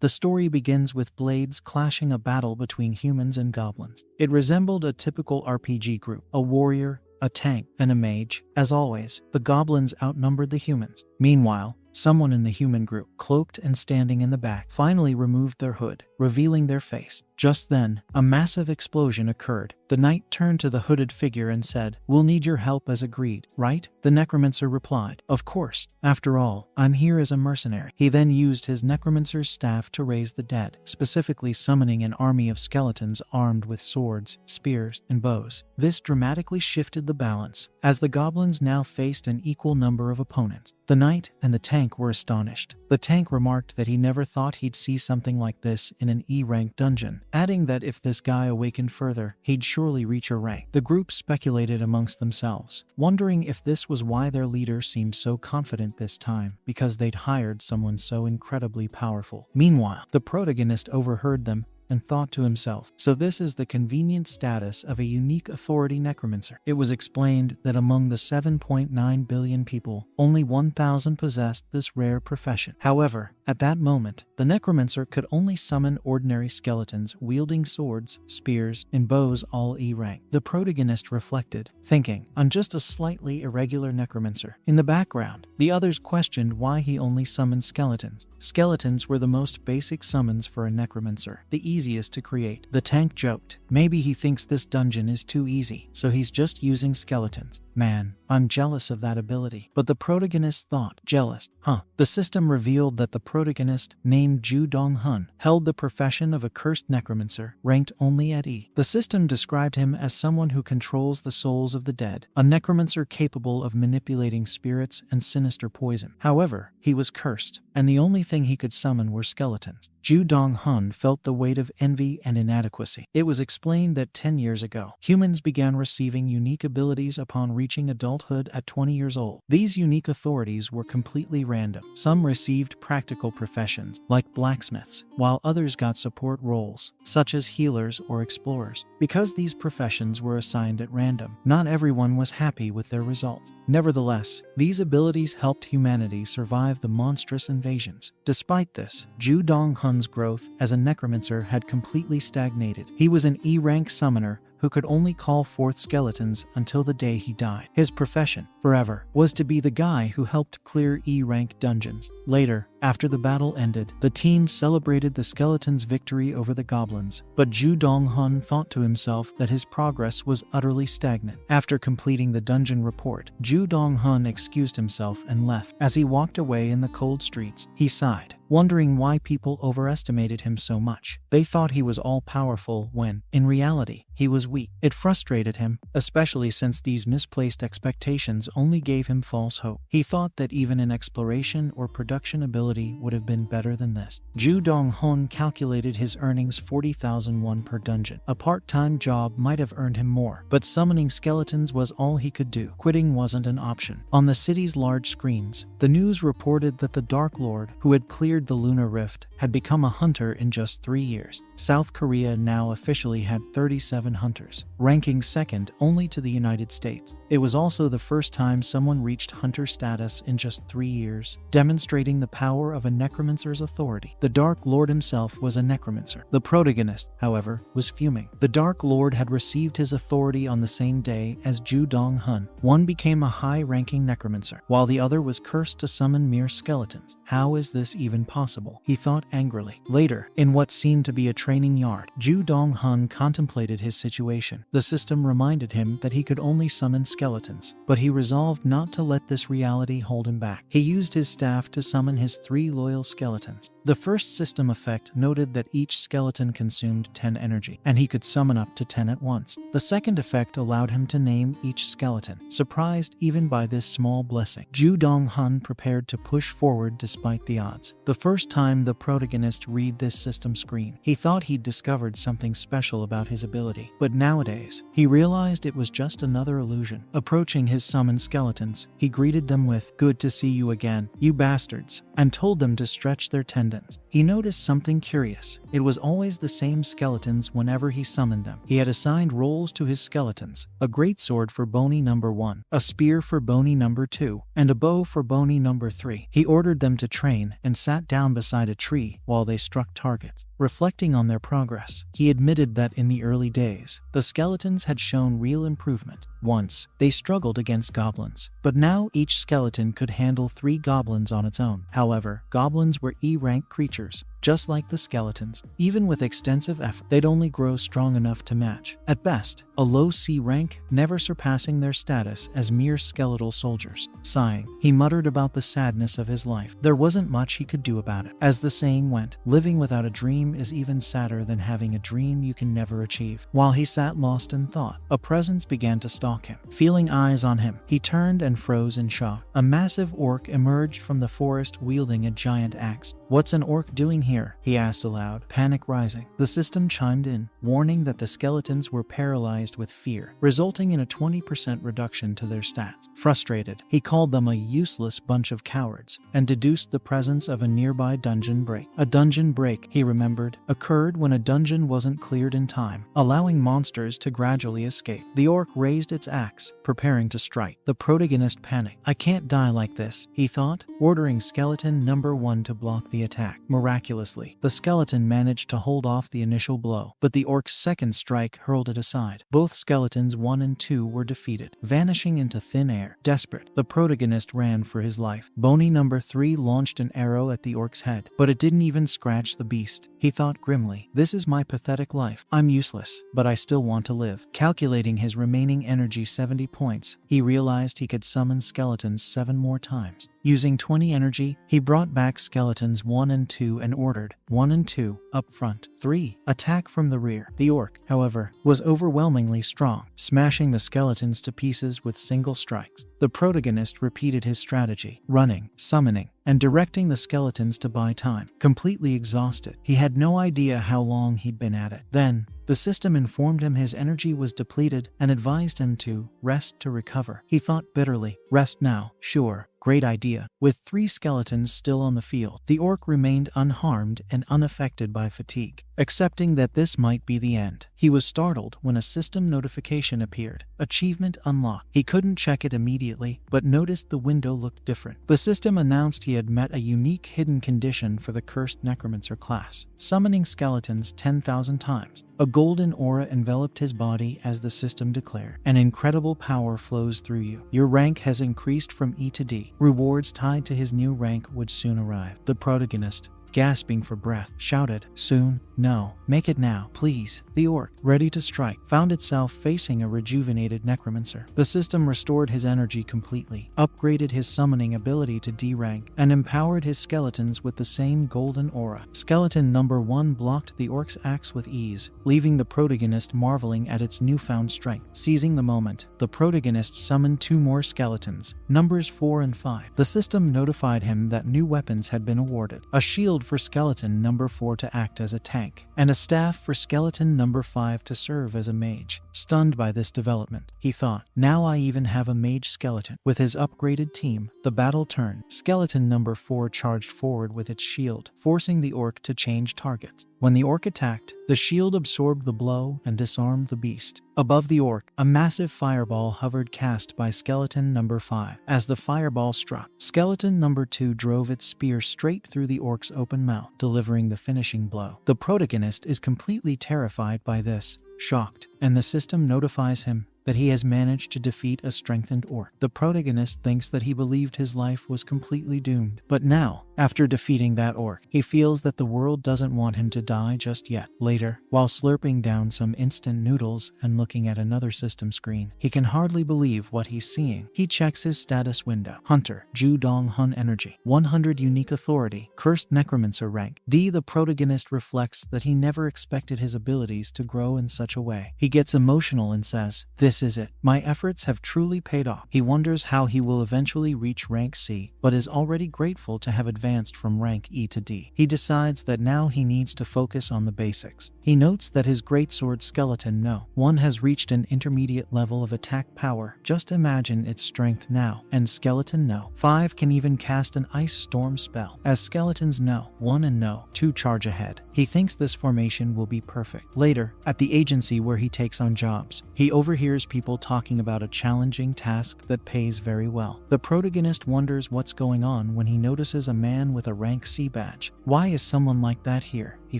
The story begins with blades clashing, a battle between humans and goblins. It resembled a typical RPG group, a warrior, a tank, and a mage. As always, the goblins outnumbered the humans. Meanwhile, someone in the human group, cloaked and standing in the back, finally removed their hood, revealing their face. Just then, a massive explosion occurred. The knight turned to the hooded figure and said, "We'll need your help as agreed, right?" The necromancer replied, "Of course. After all, I'm here as a mercenary." He then used his necromancer's staff to raise the dead, specifically summoning an army of skeletons armed with swords, spears, and bows. This dramatically shifted the balance, as the goblins now faced an equal number of opponents. The knight and the tank were astonished. The tank remarked that he never thought he'd see something like this in an E-rank dungeon, adding that if this guy awakened further, he'd surely reach a rank. The group speculated amongst themselves, wondering if this was why their leader seemed so confident this time, because they'd hired someone so incredibly powerful. Meanwhile, the protagonist overheard them and thought to himself, so this is the convenient status of a unique authority necromancer. It was explained that among the 7.9 billion people, only 1,000 possessed this rare profession. However, at that moment, the necromancer could only summon ordinary skeletons wielding swords, spears, and bows, all E-rank. The protagonist reflected, thinking, "I'm just a slightly irregular necromancer." In the background, the others questioned why he only summoned skeletons. Skeletons were the most basic summons for a necromancer, the easiest to create. The tank joked, "Maybe he thinks this dungeon is too easy, so he's just using skeletons. Man, I'm jealous of that ability." But the protagonist thought, "Jealous? Huh." The system revealed that the protagonist, named Ju Dong-hun, held the profession of a cursed necromancer, ranked only at E. The system described him as someone who controls the souls of the dead, a necromancer capable of manipulating spirits and sinister poison. However, he was cursed, and the only thing he could summon were skeletons. Ju Dong-hun felt the weight of envy and inadequacy. It was explained that 10 years ago, humans began receiving unique abilities upon reaching adulthood at 20 years old. These unique authorities were completely random. Some received practical professions, like blacksmiths, while others got support roles, such as healers or explorers. Because these professions were assigned at random, not everyone was happy with their results. Nevertheless, these abilities helped humanity survive the monstrous invasions. Despite this, Ju Dong-hun's growth as a necromancer had completely stagnated. He was an E-rank summoner who could only call forth skeletons until the day he died. His profession, forever, was to be the guy who helped clear E-rank dungeons. Later, after the battle ended, the team celebrated the skeletons' victory over the goblins, but Ju Dong-hun thought to himself that his progress was utterly stagnant. After completing the dungeon report, Ju Dong-hun excused himself and left. As he walked away in the cold streets, he sighed, wondering why people overestimated him so much. They thought he was all-powerful when, in reality, he was weak. It frustrated him, especially since these misplaced expectations only gave him false hope. He thought that even an exploration or production ability would have been better than this. Ju Dong-hun calculated his earnings 40,000 won per dungeon. A part-time job might have earned him more, but summoning skeletons was all he could do. Quitting wasn't an option. On the city's large screens, the news reported that the Dark Lord, who had cleared the lunar rift, had become a hunter in just 3 years. South Korea now officially had 37 hunters, ranking second only to the United States. It was also the first time someone reached hunter status in just 3 years, demonstrating the power of a necromancer's authority. The Dark Lord himself was a necromancer. The protagonist, however, was fuming. The Dark Lord had received his authority on the same day as Ju Dong-hun. One became a high-ranking necromancer, while the other was cursed to summon mere skeletons. How is this even possible? He thought angrily. Later, in what seemed to be a training yard, Ju Dong-hun contemplated his situation. The system reminded him that he could only summon skeletons, but he resolved not to let this reality hold him back. He used his staff to summon his 3 loyal skeletons. The first system effect noted that each skeleton consumed 10 energy, and he could summon up to 10 at once. The second effect allowed him to name each skeleton. Surprised even by this small blessing, Ju Dong-hun prepared to push forward despite the odds. The first time the protagonist read this system screen, he thought he'd discovered something special about his ability. reality. But nowadays, he realized it was just another illusion. Approaching his summoned skeletons, he greeted them with, "Good to see you again, you bastards," and told them to stretch their tendons. He noticed something curious. It was always the same skeletons whenever he summoned them. He had assigned roles to his skeletons: a great sword for Bony number 1, a spear for Bony number 2, and a bow for Bony number 3. He ordered them to train and sat down beside a tree while they struck targets. Reflecting on their progress, he admitted that in the early days, the skeletons had shown real improvement. Once, they struggled against goblins, but now each skeleton could handle 3 goblins on its own. However, goblins were E-rank creatures, just like the skeletons. Even with extensive effort, they'd only grow strong enough to match, at best, a low C rank, never surpassing their status as mere skeletal soldiers. Sighing, he muttered about the sadness of his life. There wasn't much he could do about it. As the saying went, living without a dream is even sadder than having a dream you can never achieve. While he sat lost in thought, a presence began to stalk him. Feeling eyes on him, he turned and froze in shock. A massive orc emerged from the forest wielding a giant axe. "What's an orc doing here?" he asked aloud, panic rising. The system chimed in, warning that the skeletons were paralyzed with fear, resulting in a 20% reduction to their stats. Frustrated, he called them a useless bunch of cowards and deduced the presence of a nearby dungeon break. A dungeon break, he remembered, occurred when a dungeon wasn't cleared in time, allowing monsters to gradually escape. The orc raised its axe, preparing to strike. The protagonist panicked. "I can't die like this," he thought, ordering skeleton number 1 to block the attack. Miraculously, the skeleton managed to hold off the initial blow, but the orc's second strike hurled it aside. Both skeletons 1 and 2 were defeated, vanishing into thin air. Desperate, the protagonist ran for his life. Bony number 3 launched an arrow at the orc's head, but it didn't even scratch the beast. He thought grimly, "This is my pathetic life. I'm useless, but I still want to live." Calculating his remaining energy 70 points, he realized he could summon skeletons 7 more times. Using 20 energy, he brought back skeletons 1 and 2 and ordered 1 and 2 up front. 3. Attack from the rear. The orc, however, was overwhelmingly strong, smashing the skeletons to pieces with single strikes. The protagonist repeated his strategy, running, summoning, and directing the skeletons to buy time. Completely exhausted, he had no idea how long he'd been at it. Then, the system informed him his energy was depleted and advised him to rest to recover. He thought bitterly, "Rest now, sure. Great idea." With 3 skeletons still on the field, the orc remained unharmed and unaffected by fatigue. Accepting that this might be the end, he was startled when a system notification appeared. Achievement unlocked. He couldn't check it immediately, but noticed the window looked different. The system announced he had met a unique hidden condition for the cursed necromancer class: summoning skeletons 10,000 times. A golden aura enveloped his body as the system declared, "An incredible power flows through you. Your rank has increased from E to D." Rewards tied to his new rank would soon arrive. The protagonist, gasping for breath, shouted, "Soon? No, make it now, please." The orc, ready to strike, found itself facing a rejuvenated necromancer. The system restored his energy completely, upgraded his summoning ability to D rank, and empowered his skeletons with the same golden aura. Skeleton number 1 blocked the orc's axe with ease, leaving the protagonist marveling at its newfound strength. Seizing the moment, the protagonist summoned 2 more skeletons, numbers 4 and 5. The system notified him that new weapons had been awarded: a shield for skeleton number 4 to act as a tank, and a staff for skeleton number 5 to serve as a mage. Stunned by this development, he thought, "Now I even have a mage skeleton." With his upgraded team, the battle turned. Skeleton number 4 charged forward with its shield, forcing the orc to change targets. When the orc attacked, the shield absorbed the blow and disarmed the beast. Above the orc, a massive fireball hovered, cast by skeleton number 5. As the fireball struck, skeleton number 2 drove its spear straight through the orc's open mouth, delivering the finishing blow. The protagonist is completely terrified by this, shocked, and the system notifies him that he has managed to defeat a strengthened orc. The protagonist thinks that he believed his life was completely doomed. But now, after defeating that orc, he feels that the world doesn't want him to die just yet. Later, while slurping down some instant noodles and looking at another system screen, he can hardly believe what he's seeing. He checks his status window. Hunter, Ju Dong Hun energy, 100 unique authority, cursed necromancer rank, D. The protagonist reflects that he never expected his abilities to grow in such a way. He gets emotional and says, "This is it. My efforts have truly paid off." He wonders how he will eventually reach rank C, but is already grateful to have advanced advanced from rank E to D. He decides that now he needs to focus on the basics. He notes that his greatsword skeleton No. 1 has reached an intermediate level of attack power. Just imagine its strength now. And skeleton No. 5 can even cast an ice storm spell. As skeletons No. 1 and No. 2 charge ahead, he thinks this formation will be perfect. Later, at the agency where he takes on jobs, he overhears people talking about a challenging task that pays very well. The protagonist wonders what's going on when he notices a man with a rank C badge. Why is someone like that here, he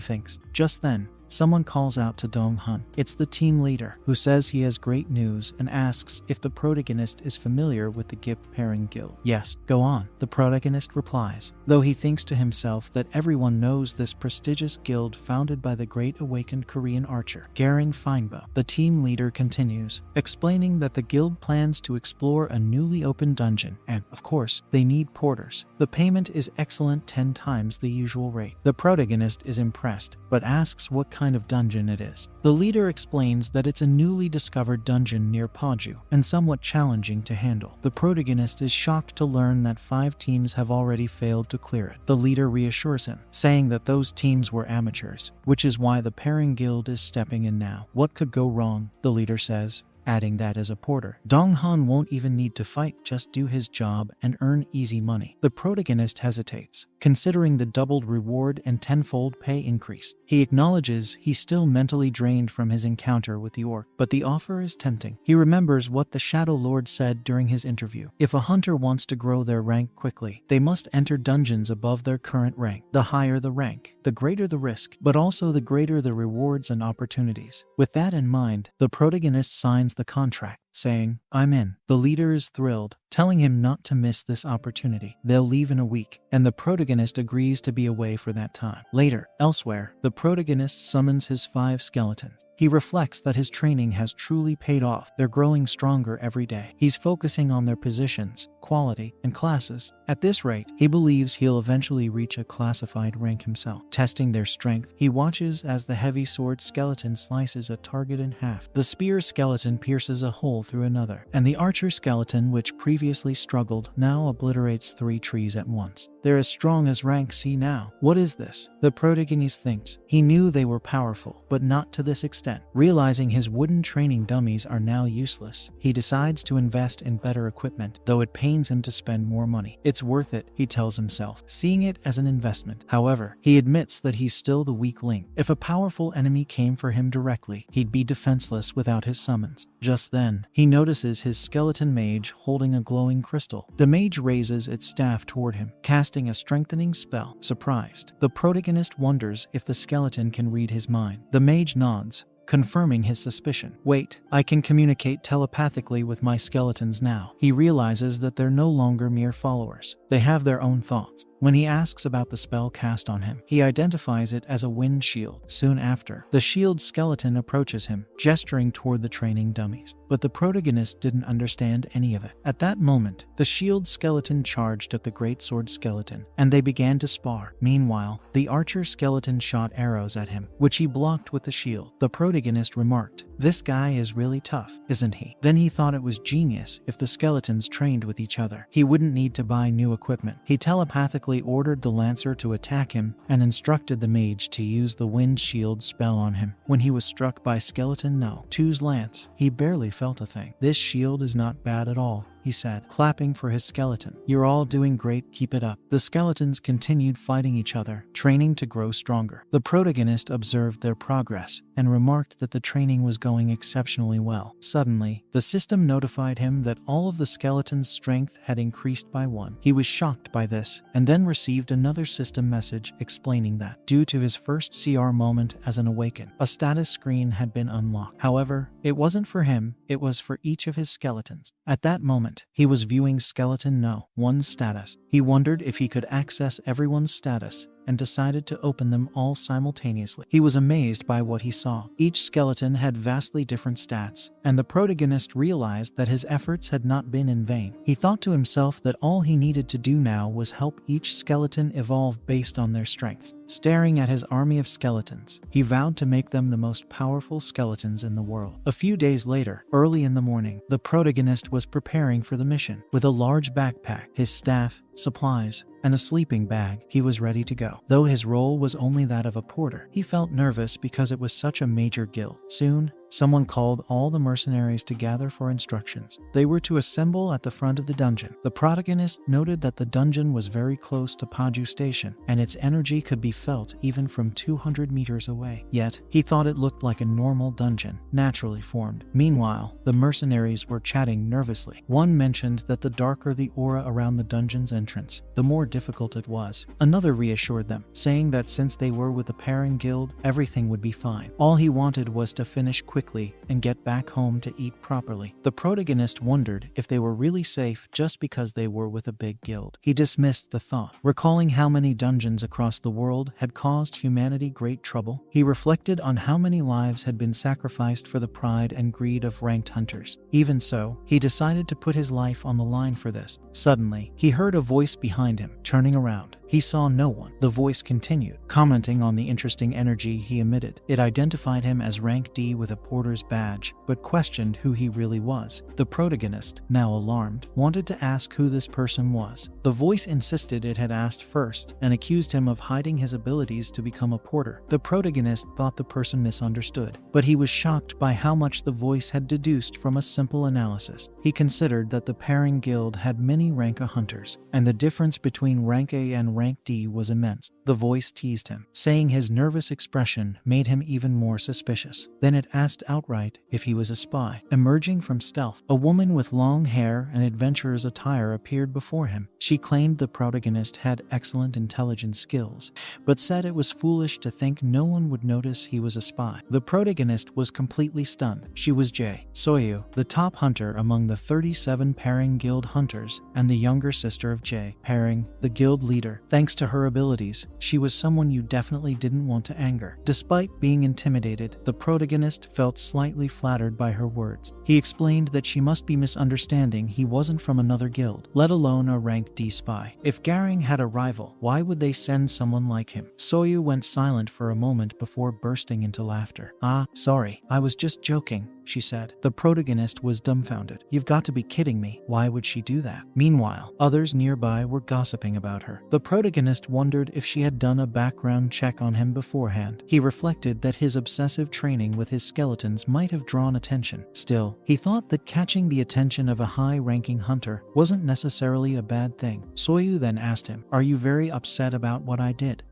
thinks. Just then, someone calls out to Dong-hun. It's the team leader, who says he has great news and asks if the protagonist is familiar with the GIP pairing guild. Yes, go on, the protagonist replies, though he thinks to himself that everyone knows this prestigious guild founded by the great awakened Korean archer, Garing Feinbo. The team leader continues, explaining that the guild plans to explore a newly opened dungeon, and, of course, they need porters. The payment is excellent, 10 times the usual rate. The protagonist is impressed, but asks what kind of dungeon it is. The leader explains that it's a newly discovered dungeon near Paju and somewhat challenging to handle. The protagonist is shocked to learn that 5 teams have already failed to clear it. The leader reassures him, saying that those teams were amateurs, which is why the pairing guild is stepping in now. What could go wrong? The leader says, adding that as a porter, Dong-hun won't even need to fight, just do his job and earn easy money. The protagonist hesitates, considering the doubled reward and tenfold pay increase. He acknowledges he's still mentally drained from his encounter with the orc, but the offer is tempting. He remembers what the Shadow Lord said during his interview. If a hunter wants to grow their rank quickly, they must enter dungeons above their current rank. The higher the rank, the greater the risk, but also the greater the rewards and opportunities. With that in mind, the protagonist signs the contract, saying, I'm in. The leader is thrilled, telling him not to miss this opportunity. They'll leave in a week, and the protagonist agrees to be away for that time. Later, elsewhere, the protagonist summons his 5 skeletons. He reflects that his training has truly paid off. They're growing stronger every day. He's focusing on their positions, quality, and classes. At this rate, he believes he'll eventually reach a classified rank himself. Testing their strength, he watches as the heavy sword skeleton slices a target in half. The spear skeleton pierces a hole through another, and the archer skeleton, which previously struggled, now obliterates 3 trees at once. They're as strong as rank C now. What is this? The protagonist thinks. He knew they were powerful, but not to this extent. Realizing his wooden training dummies are now useless, he decides to invest in better equipment, though it pains him to spend more money. It's worth it, he tells himself, seeing it as an investment. However, he admits that he's still the weak link. If a powerful enemy came for him directly, he'd be defenseless without his summons. Just then, he notices his skeleton mage holding a glowing crystal. The mage raises its staff toward him, casting a strengthening spell. Surprised, the protagonist wonders if the skeleton can read his mind. The mage nods, confirming his suspicion. Wait, I can communicate telepathically with my skeletons now. He realizes that they're no longer mere followers. They have their own thoughts. When he asks about the spell cast on him, he identifies it as a wind shield. Soon after, the shield skeleton approaches him, gesturing toward the training dummies. But the protagonist didn't understand any of it. At that moment, the shield skeleton charged at the greatsword skeleton, and they began to spar. Meanwhile, the archer skeleton shot arrows at him, which he blocked with the shield. The protagonist remarked, "This guy is really tough, isn't he?" Then he thought it was genius if the skeletons trained with each other. He wouldn't need to buy new equipment. He telepathically ordered the lancer to attack him and instructed the mage to use the wind shield spell on him. When he was struck by skeleton No. 2's lance, he barely felt a thing. "This shield is not bad at all," he said, clapping for his skeleton. "You're all doing great, keep it up." The skeletons continued fighting each other, training to grow stronger. The protagonist observed their progress and remarked that the training was going exceptionally well. Suddenly, the system notified him that all of the skeletons' strength had increased by 1. He was shocked by this, and then received another system message explaining that, due to his first CR moment as an awaken, a status screen had been unlocked. However, it wasn't for him, it was for each of his skeletons. At that moment, he was viewing skeleton No. 1's status. He wondered if he could access everyone's status, and decided to open them all simultaneously. He was amazed by what he saw. Each skeleton had vastly different stats, and the protagonist realized that his efforts had not been in vain. He thought to himself that all he needed to do now was help each skeleton evolve based on their strengths. Staring at his army of skeletons, he vowed to make them the most powerful skeletons in the world. A few days later, early in the morning, the protagonist was preparing for the mission. With a large backpack, his staff, supplies, and a sleeping bag, he was ready to go. Though his role was only that of a porter, he felt nervous because it was such a major guild. Soon, someone called all the mercenaries to gather for instructions. They were to assemble at the front of the dungeon. The protagonist noted that the dungeon was very close to Paju Station, and its energy could be felt even from 200 meters away. Yet, he thought it looked like a normal dungeon, naturally formed. Meanwhile, the mercenaries were chatting nervously. One mentioned that the darker the aura around the dungeon's entrance, the more difficult it was. Another reassured them, saying that since they were with the Parent Guild, everything would be fine. All he wanted was to finish quickly and get back home to eat properly. The protagonist wondered if they were really safe just because they were with a big guild. He dismissed the thought. Recalling how many dungeons across the world had caused humanity great trouble, he reflected on how many lives had been sacrificed for the pride and greed of ranked hunters. Even so, he decided to put his life on the line for this. Suddenly, he heard a voice behind him. Turning around, he saw no one. The voice continued, commenting on the interesting energy he emitted. It identified him as rank D with a porter's badge, but questioned who he really was. The protagonist, now alarmed, wanted to ask who this person was. The voice insisted it had asked first, and accused him of hiding his abilities to become a porter. The protagonist thought the person misunderstood, but he was shocked by how much the voice had deduced from a simple analysis. He considered that the Parent Guild had many rank A hunters, and the difference between rank A and rank D was immense. The voice teased him, saying his nervous expression made him even more suspicious. Then it asked outright if he was a spy. Emerging from stealth, a woman with long hair and adventurer's attire appeared before him. She claimed the protagonist had excellent intelligence skills, but said it was foolish to think no one would notice he was a spy. The protagonist was completely stunned. She was Jae Soyu, the top hunter among the 37 Parent Guild hunters, and the younger sister of Jae Parent, the guild leader. Thanks to her abilities, she was someone you definitely didn't want to anger. Despite being intimidated, the protagonist felt slightly flattered by her words. He explained that she must be misunderstanding he wasn't from another guild, let alone a rank D spy. If Garing had a rival, why would they send someone like him? Soyu went silent for a moment before bursting into laughter. Sorry, I was just joking, she said. The protagonist was dumbfounded. You've got to be kidding me. Why would she do that? Meanwhile, others nearby were gossiping about her. The protagonist wondered if she had done a background check on him beforehand. He reflected that his obsessive training with his skeletons might have drawn attention. Still, he thought that catching the attention of a high-ranking hunter wasn't necessarily a bad thing. Soyu then asked him, "Are you very upset about what I did?"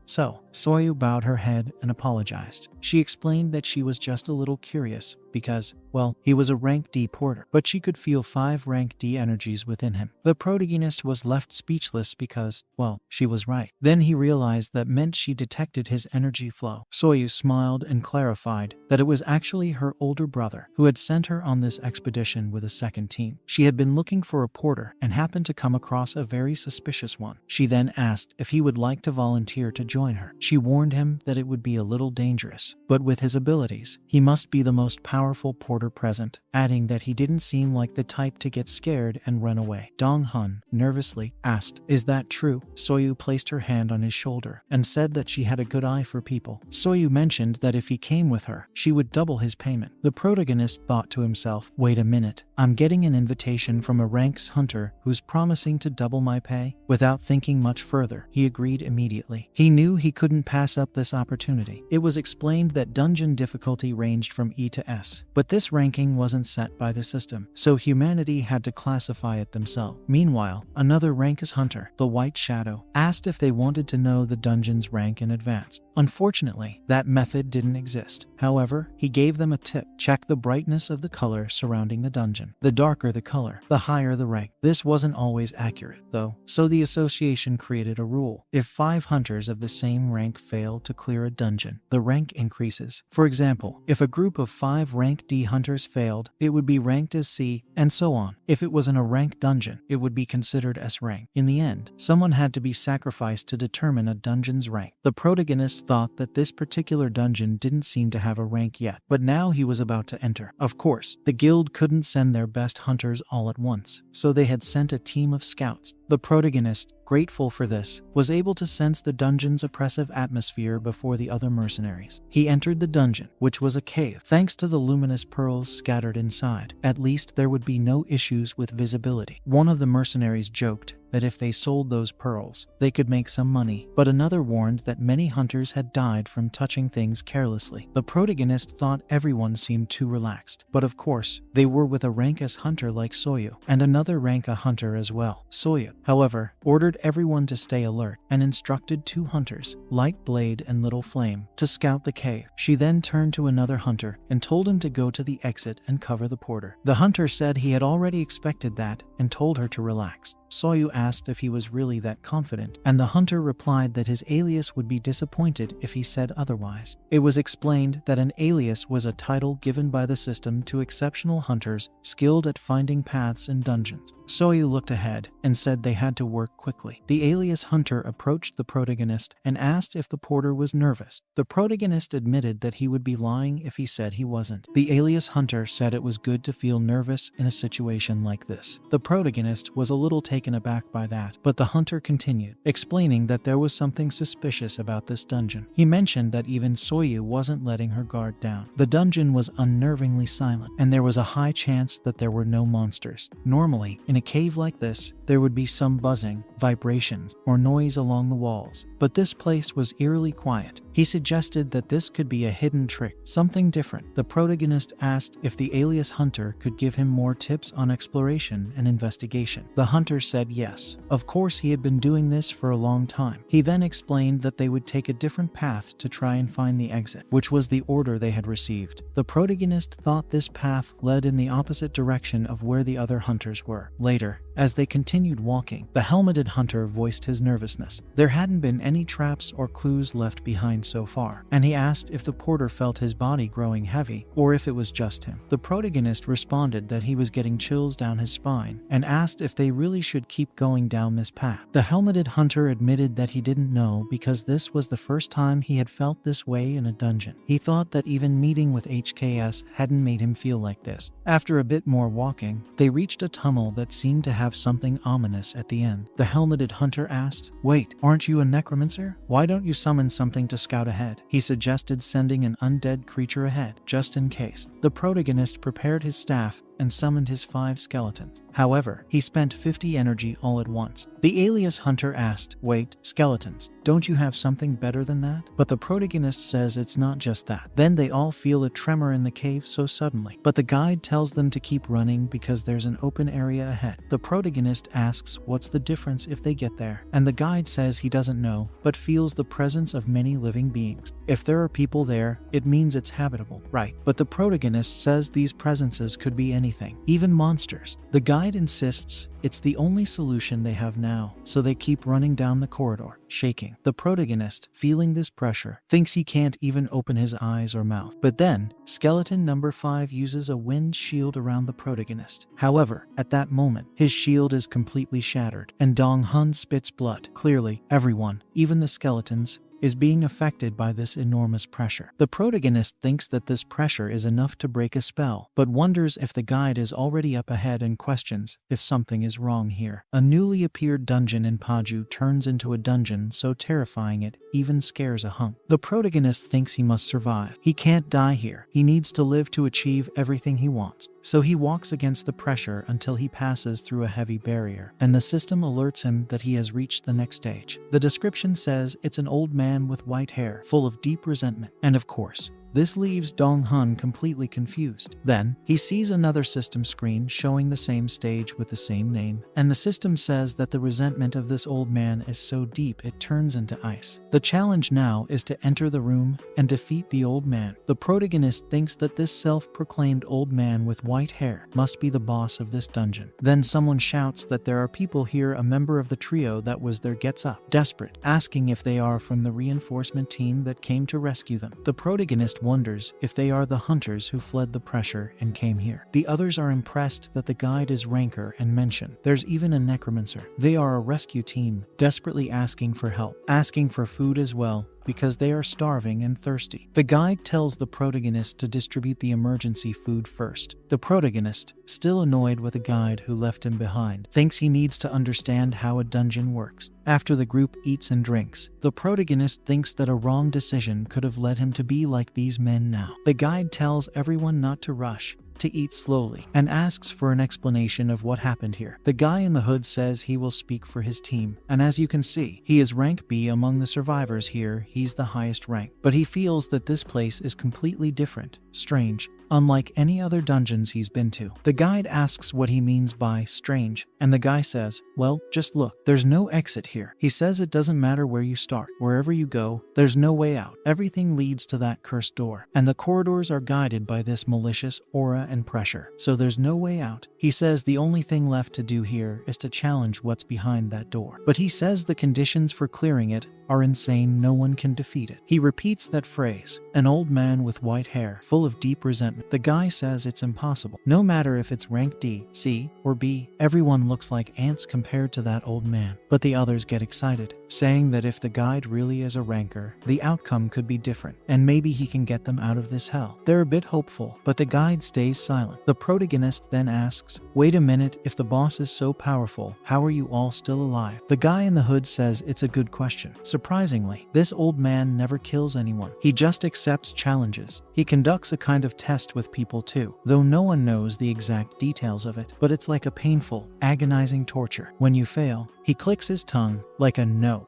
Soyu bowed her head and apologized. She explained that she was just a little curious because, well, he was a rank D porter, but she could feel 5 rank D energies within him. The protagonist was left speechless because, well, she was right. Then he realized that meant she detected his energy flow. Soyu smiled and clarified that it was actually her older brother who had sent her on this expedition with a second team. She had been looking for a porter and happened to come across a very suspicious one. She then asked if he would like to volunteer to join her. She warned him that it would be a little dangerous, but with his abilities, he must be the most powerful porter present, adding that he didn't seem like the type to get scared and run away. Dong Hun nervously asked, "Is that true?" Soyu placed her hand on his shoulder and said that she had a good eye for people. Soyu mentioned that if he came with her, she would double his payment. The protagonist thought to himself, "Wait a minute, I'm getting an invitation from a ranks hunter who's promising to double my pay?" Without thinking much further, he agreed immediately. He knew he couldn't pass up this opportunity. It was explained that dungeon difficulty ranged from E to S, but this ranking wasn't set by the system, so humanity had to classify it themselves. Meanwhile, another rankus hunter, the White Shadow, asked if they wanted to know the dungeon's rank in advance. Unfortunately, that method didn't exist. However, he gave them a tip: check the brightness of the color surrounding the dungeon. The darker the color, the higher the rank. This wasn't always accurate, though, so the association created a rule. If 5 hunters of the same rank fail to clear a dungeon, the rank increases. For example, if a group of 5 rank D hunters hunters failed, it would be ranked as C, and so on. If it was in a rank dungeon, it would be considered S rank. In the end, someone had to be sacrificed to determine a dungeon's rank. The protagonist thought that this particular dungeon didn't seem to have a rank yet, but now he was about to enter. Of course, the guild couldn't send their best hunters all at once, so they had sent a team of scouts. The protagonist, grateful for this, was able to sense the dungeon's oppressive atmosphere before the other mercenaries. He entered the dungeon, which was a cave. Thanks to the luminous pearls scattered inside, at least there would be no issues with visibility. One of the mercenaries joked that if they sold those pearls, they could make some money, but another warned that many hunters had died from touching things carelessly. The protagonist thought everyone seemed too relaxed, but of course, they were with a rank S hunter like Soyu, and another rank A hunter as well. Soyu, however, ordered everyone to stay alert and instructed 2 hunters, Light Blade and Little Flame, to scout the cave. She then turned to another hunter and told him to go to the exit and cover the porter. The hunter said he had already expected that and told her to relax. Soyu asked if he was really that confident, and the hunter replied that his alias would be disappointed if he said otherwise. It was explained that an alias was a title given by the system to exceptional hunters skilled at finding paths in dungeons. Soyu looked ahead and said they had to work quickly. The alias hunter approached the protagonist and asked if the porter was nervous. The protagonist admitted that he would be lying if he said he wasn't. The alias hunter said it was good to feel nervous in a situation like this. The protagonist was a little taken aback by that, but the hunter continued, explaining that there was something suspicious about this dungeon. He mentioned that even Soyu wasn't letting her guard down. The dungeon was unnervingly silent, and there was a high chance that there were no monsters. Normally, in a cave like this, there would be some buzzing, vibrations, or noise along the walls, but this place was eerily quiet. He suggested that this could be a hidden trick, something different. The protagonist asked if the alias hunter could give him more tips on exploration and investigation. The hunter said yes. Of course, he had been doing this for a long time. He then explained that they would take a different path to try and find the exit, which was the order they had received. The protagonist thought this path led in the opposite direction of where the other hunters were. Later, as they continued walking, the helmeted hunter voiced his nervousness. There hadn't been any traps or clues left behind so far, and he asked if the porter felt his body growing heavy or if it was just him. The protagonist responded that he was getting chills down his spine and asked if they really should keep going down this path. The helmeted hunter admitted that he didn't know because this was the first time he had felt this way in a dungeon. He thought that even meeting with HKS hadn't made him feel like this. After a bit more walking, they reached a tunnel that seemed to have something ominous at the end. The helmeted hunter asked, "Wait, aren't you a necromancer? Why don't you summon something to scout ahead?" He suggested sending an undead creature ahead, just in case. The protagonist prepared his staff and summoned his 5 skeletons. However, he spent 50 energy all at once. The alias hunter asked, "Wait, skeletons, don't you have something better than that?" But the protagonist says it's not just that. Then they all feel a tremor in the cave so suddenly, but the guide tells them to keep running because there's an open area ahead. The protagonist asks what's the difference if they get there, and the guide says he doesn't know, but feels the presence of many living beings. If there are people there, it means it's habitable, right? But the protagonist says these presences could be anything, even monsters. The guide insists it's the only solution they have now, so they keep running down the corridor, shaking. The protagonist, feeling this pressure, thinks he can't even open his eyes or mouth. But then, skeleton number 5 uses a wind shield around the protagonist. However, at that moment, his shield is completely shattered, and Dong Hun spits blood. Clearly, everyone, even the skeletons, is being affected by this enormous pressure. The protagonist thinks that this pressure is enough to break a spell, but wonders if the guide is already up ahead and questions if something is wrong here. A newly appeared dungeon in Paju turns into a dungeon so terrifying it even scares a hunk. The protagonist thinks he must survive. He can't die here. He needs to live to achieve everything he wants. So he walks against the pressure until he passes through a heavy barrier, and the system alerts him that he has reached the next stage. The description says it's an old man with white hair, full of deep resentment. And of course, this leaves Dong Hun completely confused. Then, he sees another system screen showing the same stage with the same name, and the system says that the resentment of this old man is so deep it turns into ice. The challenge now is to enter the room and defeat the old man. The protagonist thinks that this self-proclaimed old man with white hair must be the boss of this dungeon. Then someone shouts that there are people here, a member of the trio that was there gets up, desperate, asking if they are from the reinforcement team that came to rescue them. The protagonist protagonist wonders if they are the hunters who fled the pressure and came here. The others are impressed that the guide is ranker and mention there's even a necromancer. They are a rescue team, desperately asking for help, asking for food as well, because they are starving and thirsty. The guide tells the protagonist to distribute the emergency food first. The protagonist, still annoyed with the guide who left him behind, thinks he needs to understand how a dungeon works. After the group eats and drinks, the protagonist thinks that a wrong decision could have led him to be like these men now. The guide tells everyone not to rush, to eat slowly, and asks for an explanation of what happened here. The guy in the hood says he will speak for his team, and as you can see, he is rank B among the survivors here. He's the highest rank, but he feels that this place is completely different, strange, unlike any other dungeons he's been to. The guide asks what he means by strange, and the guy says, well, just look, there's no exit here. He says it doesn't matter where you start, wherever you go, there's no way out. Everything leads to that cursed door, and the corridors are guided by this malicious aura and pressure, so there's no way out. He says the only thing left to do here is to challenge what's behind that door. But he says the conditions for clearing it are insane, no one can defeat it. He repeats that phrase, an old man with white hair, full of deep resentment. The guy says it's impossible. No matter if it's rank D, C, or B, everyone looks like ants compared to that old man. But the others get excited, saying that if the guide really is a ranker, the outcome could be different, and maybe he can get them out of this hell. They're a bit hopeful, but the guide stays silent. The protagonist then asks, wait a minute, if the boss is so powerful, how are you all still alive? The guy in the hood says it's a good question. Surprisingly, this old man never kills anyone. He just accepts challenges. He conducts a kind of test with people too, though no one knows the exact details of it, but it's like a painful, agonizing torture. When you fail, he clicks his tongue like a no,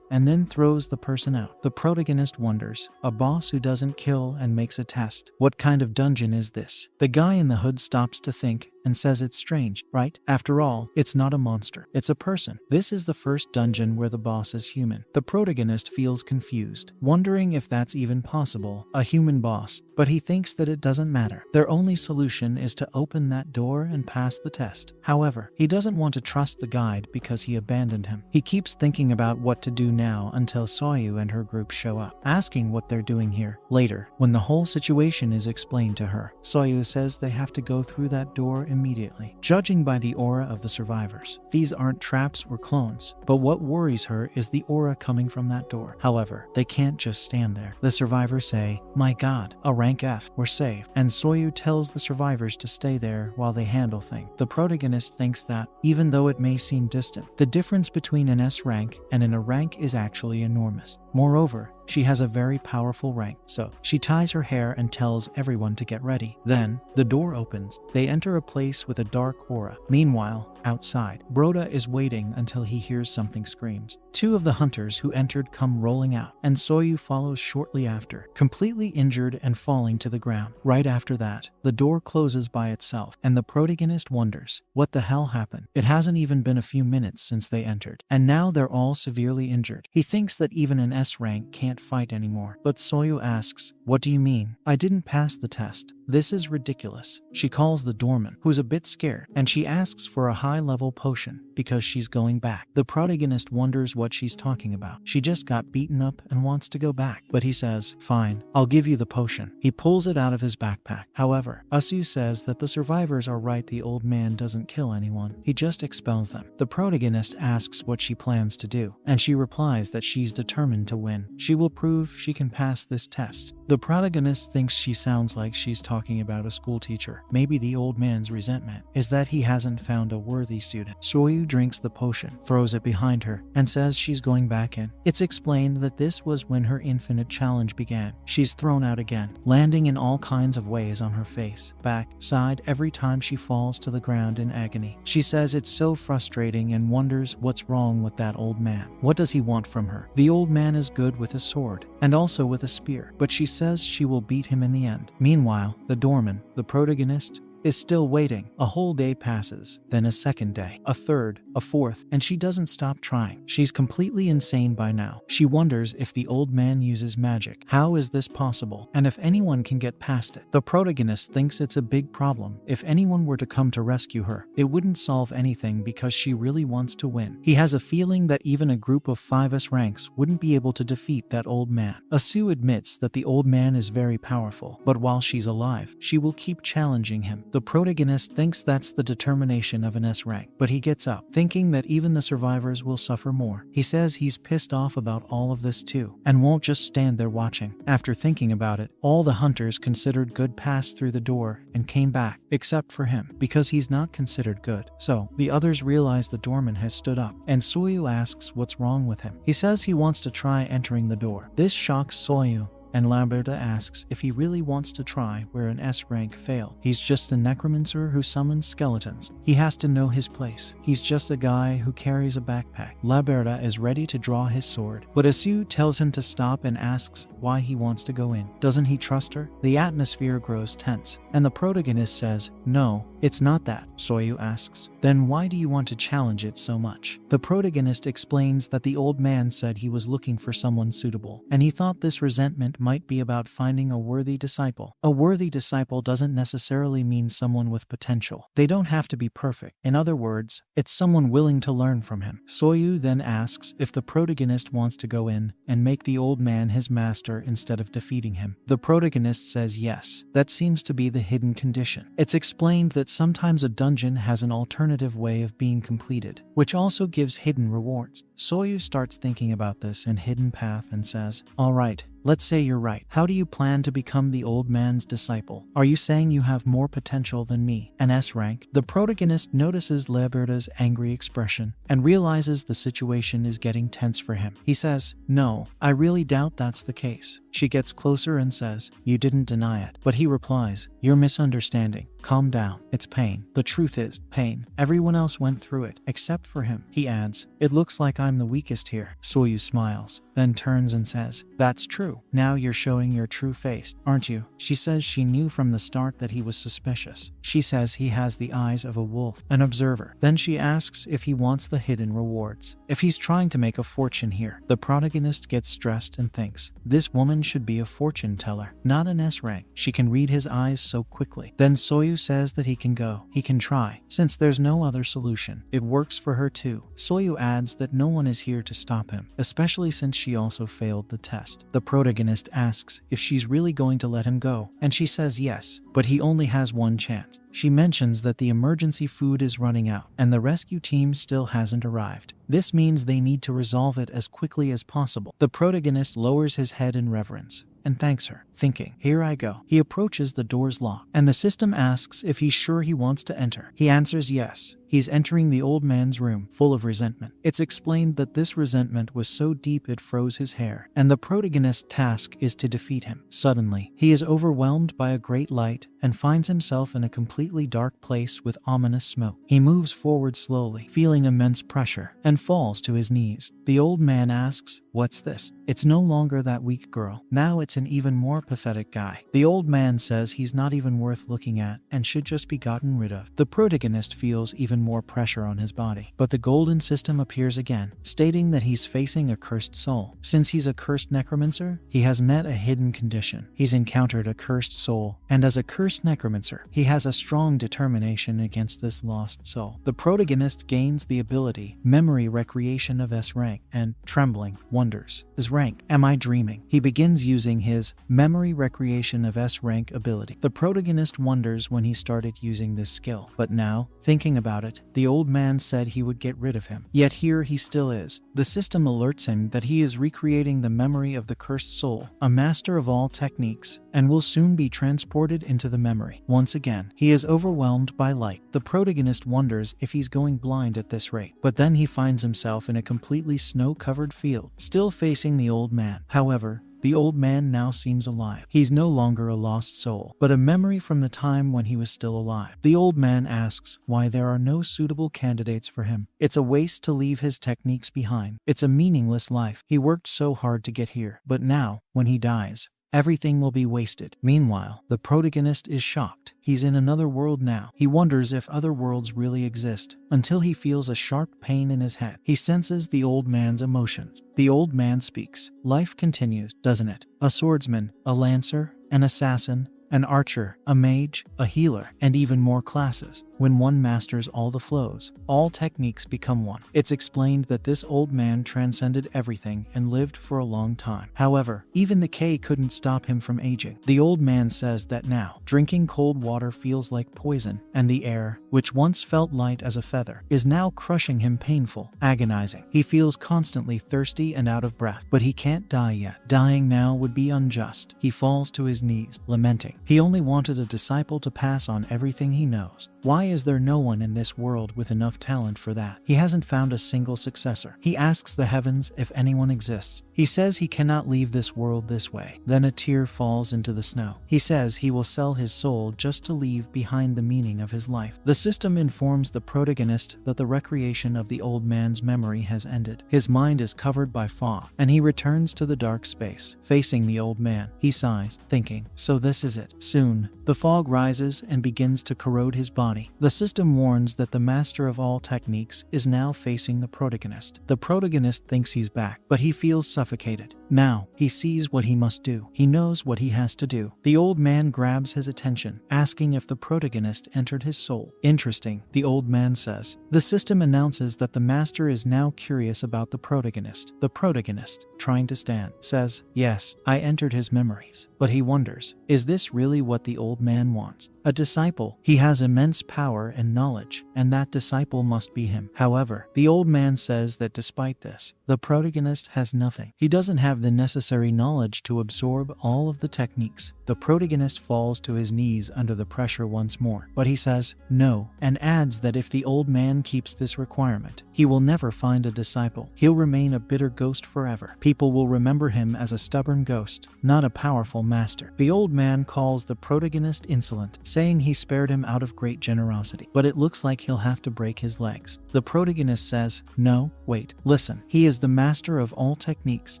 and then throws the person out. The protagonist wonders, a boss who doesn't kill and makes a test. What kind of dungeon is this? The guy in the hood stops to think and says it's strange, right? After all, it's not a monster. It's a person. This is the first dungeon where the boss is human. The protagonist feels confused, wondering if that's even possible, a human boss, but he thinks that it doesn't matter. Their only solution is to open that door and pass the test. However, he doesn't want to trust the guide because he abandoned him. He keeps thinking about what to do now until Soyu and her group show up, asking what they're doing here. Later, when the whole situation is explained to her, Soyu says they have to go through that door immediately. Judging by the aura of the survivors, these aren't traps or clones, but what worries her is the aura coming from that door. However, they can't just stand there. The survivors say, my god, a rank F, we're safe, and Soyu tells the survivors to stay there while they handle things. The protagonist thinks that, even though it may seem distant, the difference between an S rank and an A rank is actually enormous. Moreover, she has a very powerful rank, so she ties her hair and tells everyone to get ready. Then, the door opens. They enter a place with a dark aura. Meanwhile, outside, Broda is waiting until he hears something screams. Two of the hunters who entered come rolling out, and Soyu follows shortly after, completely injured and falling to the ground. Right after that, the door closes by itself, and the protagonist wonders, what the hell happened? It hasn't even been a few minutes since they entered, and now they're all severely injured. He thinks that even an S rank can't fight anymore, but Soyu asks, what do you mean? I didn't pass the test. This is ridiculous. She calls the doorman, who's a bit scared, and she asks for a high-level potion because she's going back. The protagonist wonders what she's talking about. She just got beaten up and wants to go back, but he says, fine, I'll give you the potion. He pulls it out of his backpack. However, Asu says that the survivors are right, the old man doesn't kill anyone. He just expels them. The protagonist asks what she plans to do, and she replies that she's determined to win. She will prove she can pass this test. The protagonist thinks she sounds like she's talking about a school teacher. Maybe the old man's resentment is that he hasn't found a worthy student. Soyu drinks the potion, throws it behind her, and says she's going back in. It's explained that this was when her infinite challenge began. She's thrown out again, landing in all kinds of ways on her face, back, side, every time she falls to the ground in agony. She says it's so frustrating and wonders what's wrong with that old man. What does he want from her? The old man is good with a sword, and also with a spear, but she says she will beat him in the end. Meanwhile, the doorman, the protagonist, is still waiting. A whole day passes, then a second day, a third, a fourth, and she doesn't stop trying. She's completely insane by now. She wonders if the old man uses magic. How is this possible? And if anyone can get past it? The protagonist thinks it's a big problem. If anyone were to come to rescue her, it wouldn't solve anything because she really wants to win. He has a feeling that even a group of 5S ranks wouldn't be able to defeat that old man. Asura admits that the old man is very powerful, but while she's alive, she will keep challenging him. The protagonist thinks that's the determination of an S rank, but he gets up, thinking that even the survivors will suffer more. He says he's pissed off about all of this too, and won't just stand there watching. After thinking about it, all the hunters considered good passed through the door and came back, except for him, because he's not considered good. So, the others realize the doorman has stood up, and Soyu asks what's wrong with him. He says he wants to try entering the door. This shocks Soyu, and Lamberta asks if he really wants to try where an S rank failed. He's just a necromancer who summons skeletons. He has to know his place. He's just a guy who carries a backpack. Lamberta is ready to draw his sword, but Asura tells him to stop and asks why he wants to go in. Doesn't he trust her? The atmosphere grows tense, and the protagonist says, "No, it's not that." Soyu asks, "Then why do you want to challenge it so much?" The protagonist explains that the old man said he was looking for someone suitable, and he thought this resentment might be about finding a worthy disciple. A worthy disciple doesn't necessarily mean someone with potential. They don't have to be perfect. In other words, it's someone willing to learn from him. Soyu then asks if the protagonist wants to go in and make the old man his master instead of defeating him. The protagonist says yes. That seems to be the hidden condition. It's explained that sometimes a dungeon has an alternative way of being completed, which also gives hidden rewards. Soyu starts thinking about this and hidden path and says, "All right, let's say you're right. How do you plan to become the old man's disciple? Are you saying you have more potential than me, an S rank?" The protagonist notices Lamberta's angry expression and realizes the situation is getting tense for him. He says, "No, I really doubt that's the case." She gets closer and says, "You didn't deny it." But he replies, "You're misunderstanding. Calm down. It's pain. The truth is, pain. Everyone else went through it, except for him." He adds, "It looks like I'm the weakest here." Soyu smiles, then turns and says, "That's true. Now you're showing your true face, aren't you?" She says she knew from the start that he was suspicious. She says he has the eyes of a wolf, an observer. Then she asks if he wants the hidden rewards, if he's trying to make a fortune here. The protagonist gets stressed and thinks, this woman should be a fortune teller, not an S rank. She can read his eyes so quickly. Then Soyu says that he can go. He can try, since there's no other solution. It works for her too. Soyu adds that no one is here to stop him, especially since she also failed the test. The protagonist asks if she's really going to let him go, and she says yes, but he only has one chance. She mentions that the emergency food is running out, and the rescue team still hasn't arrived. This means they need to resolve it as quickly as possible. The protagonist lowers his head in reverence and thanks her, thinking, "Here I go." He approaches the door's lock, and the system asks if he's sure he wants to enter. He answers yes. He's entering the old man's room, full of resentment. It's explained that this resentment was so deep it froze his hair, and the protagonist's task is to defeat him. Suddenly, he is overwhelmed by a great light and finds himself in a completely dark place with ominous smoke. He moves forward slowly, feeling immense pressure, and falls to his knees. The old man asks, "What's this?" It's no longer that weak girl. Now it's an even more pathetic guy. The old man says he's not even worth looking at and should just be gotten rid of. The protagonist feels even more pressure on his body. But the golden system appears again, stating that he's facing a cursed soul. Since he's a cursed necromancer, he has met a hidden condition. He's encountered a cursed soul, and as a cursed necromancer, he has a strong determination against this lost soul. The protagonist gains the ability, Memory Recreation of S rank, and, trembling, wonders, is rank. Am I dreaming? He begins using his Memory Recreation of S rank ability. The protagonist wonders when he started using this skill, but now, thinking about it, the old man said he would get rid of him. Yet here he still is. The system alerts him that he is recreating the memory of the cursed soul, a master of all techniques, and will soon be transported into the memory. Once again, he is overwhelmed by light. The protagonist wonders if he's going blind at this rate, but then he finds himself in a completely snow-covered field, still facing the old man. However, the old man now seems alive. He's no longer a lost soul, but a memory from the time when he was still alive. The old man asks why there are no suitable candidates for him. It's a waste to leave his techniques behind. It's a meaningless life. He worked so hard to get here, but now, when he dies, Everything will be wasted. Meanwhile, the protagonist is shocked. He's in another world now. He wonders if other worlds really exist, until he feels a sharp pain in his head. He senses the old man's emotions. The old man speaks. Life continues, doesn't it? A swordsman, a lancer, an assassin, an archer, a mage, a healer, and even more classes. When one masters all the flows, all techniques become one. It's explained that this old man transcended everything and lived for a long time. However, even the K couldn't stop him from aging. The old man says that now, drinking cold water feels like poison, and the air, which once felt light as a feather, is now crushing him, painful, agonizing. He feels constantly thirsty and out of breath, but he can't die yet. Dying now would be unjust. He falls to his knees, lamenting. He only wanted a disciple to pass on everything he knows. Why is there no one in this world with enough talent for that? He hasn't found a single successor. He asks the heavens if anyone exists. He says he cannot leave this world this way. Then a tear falls into the snow. He says he will sell his soul just to leave behind the meaning of his life. The system informs the protagonist that the recreation of the old man's memory has ended. His mind is covered by fog, and he returns to the dark space. Facing the old man, he sighs, thinking, so this is it. Soon, the fog rises and begins to corrode his body. The system warns that the master of all techniques is now facing the protagonist. The protagonist thinks he's back, but he feels suffocated. Now, he sees what he must do. He knows what he has to do. The old man grabs his attention, asking if the protagonist entered his soul. Interesting, the old man says. The system announces that the master is now curious about the protagonist. The protagonist, trying to stand, says, yes, I entered his memories. But he wonders, is this really what the old man wants? A disciple. He has immense power and knowledge, and that disciple must be him. However, the old man says that despite this, the protagonist has nothing. He doesn't have the necessary knowledge to absorb all of the techniques. The protagonist falls to his knees under the pressure once more, but he says no, and adds that if the old man keeps this requirement, he will never find a disciple. He'll remain a bitter ghost forever. People will remember him as a stubborn ghost, not a powerful master. The old man calls the protagonist insolent, saying he spared him out of great generosity, but it looks like he'll have to break his legs. The protagonist says, no, wait, listen, he is the master of all techniques,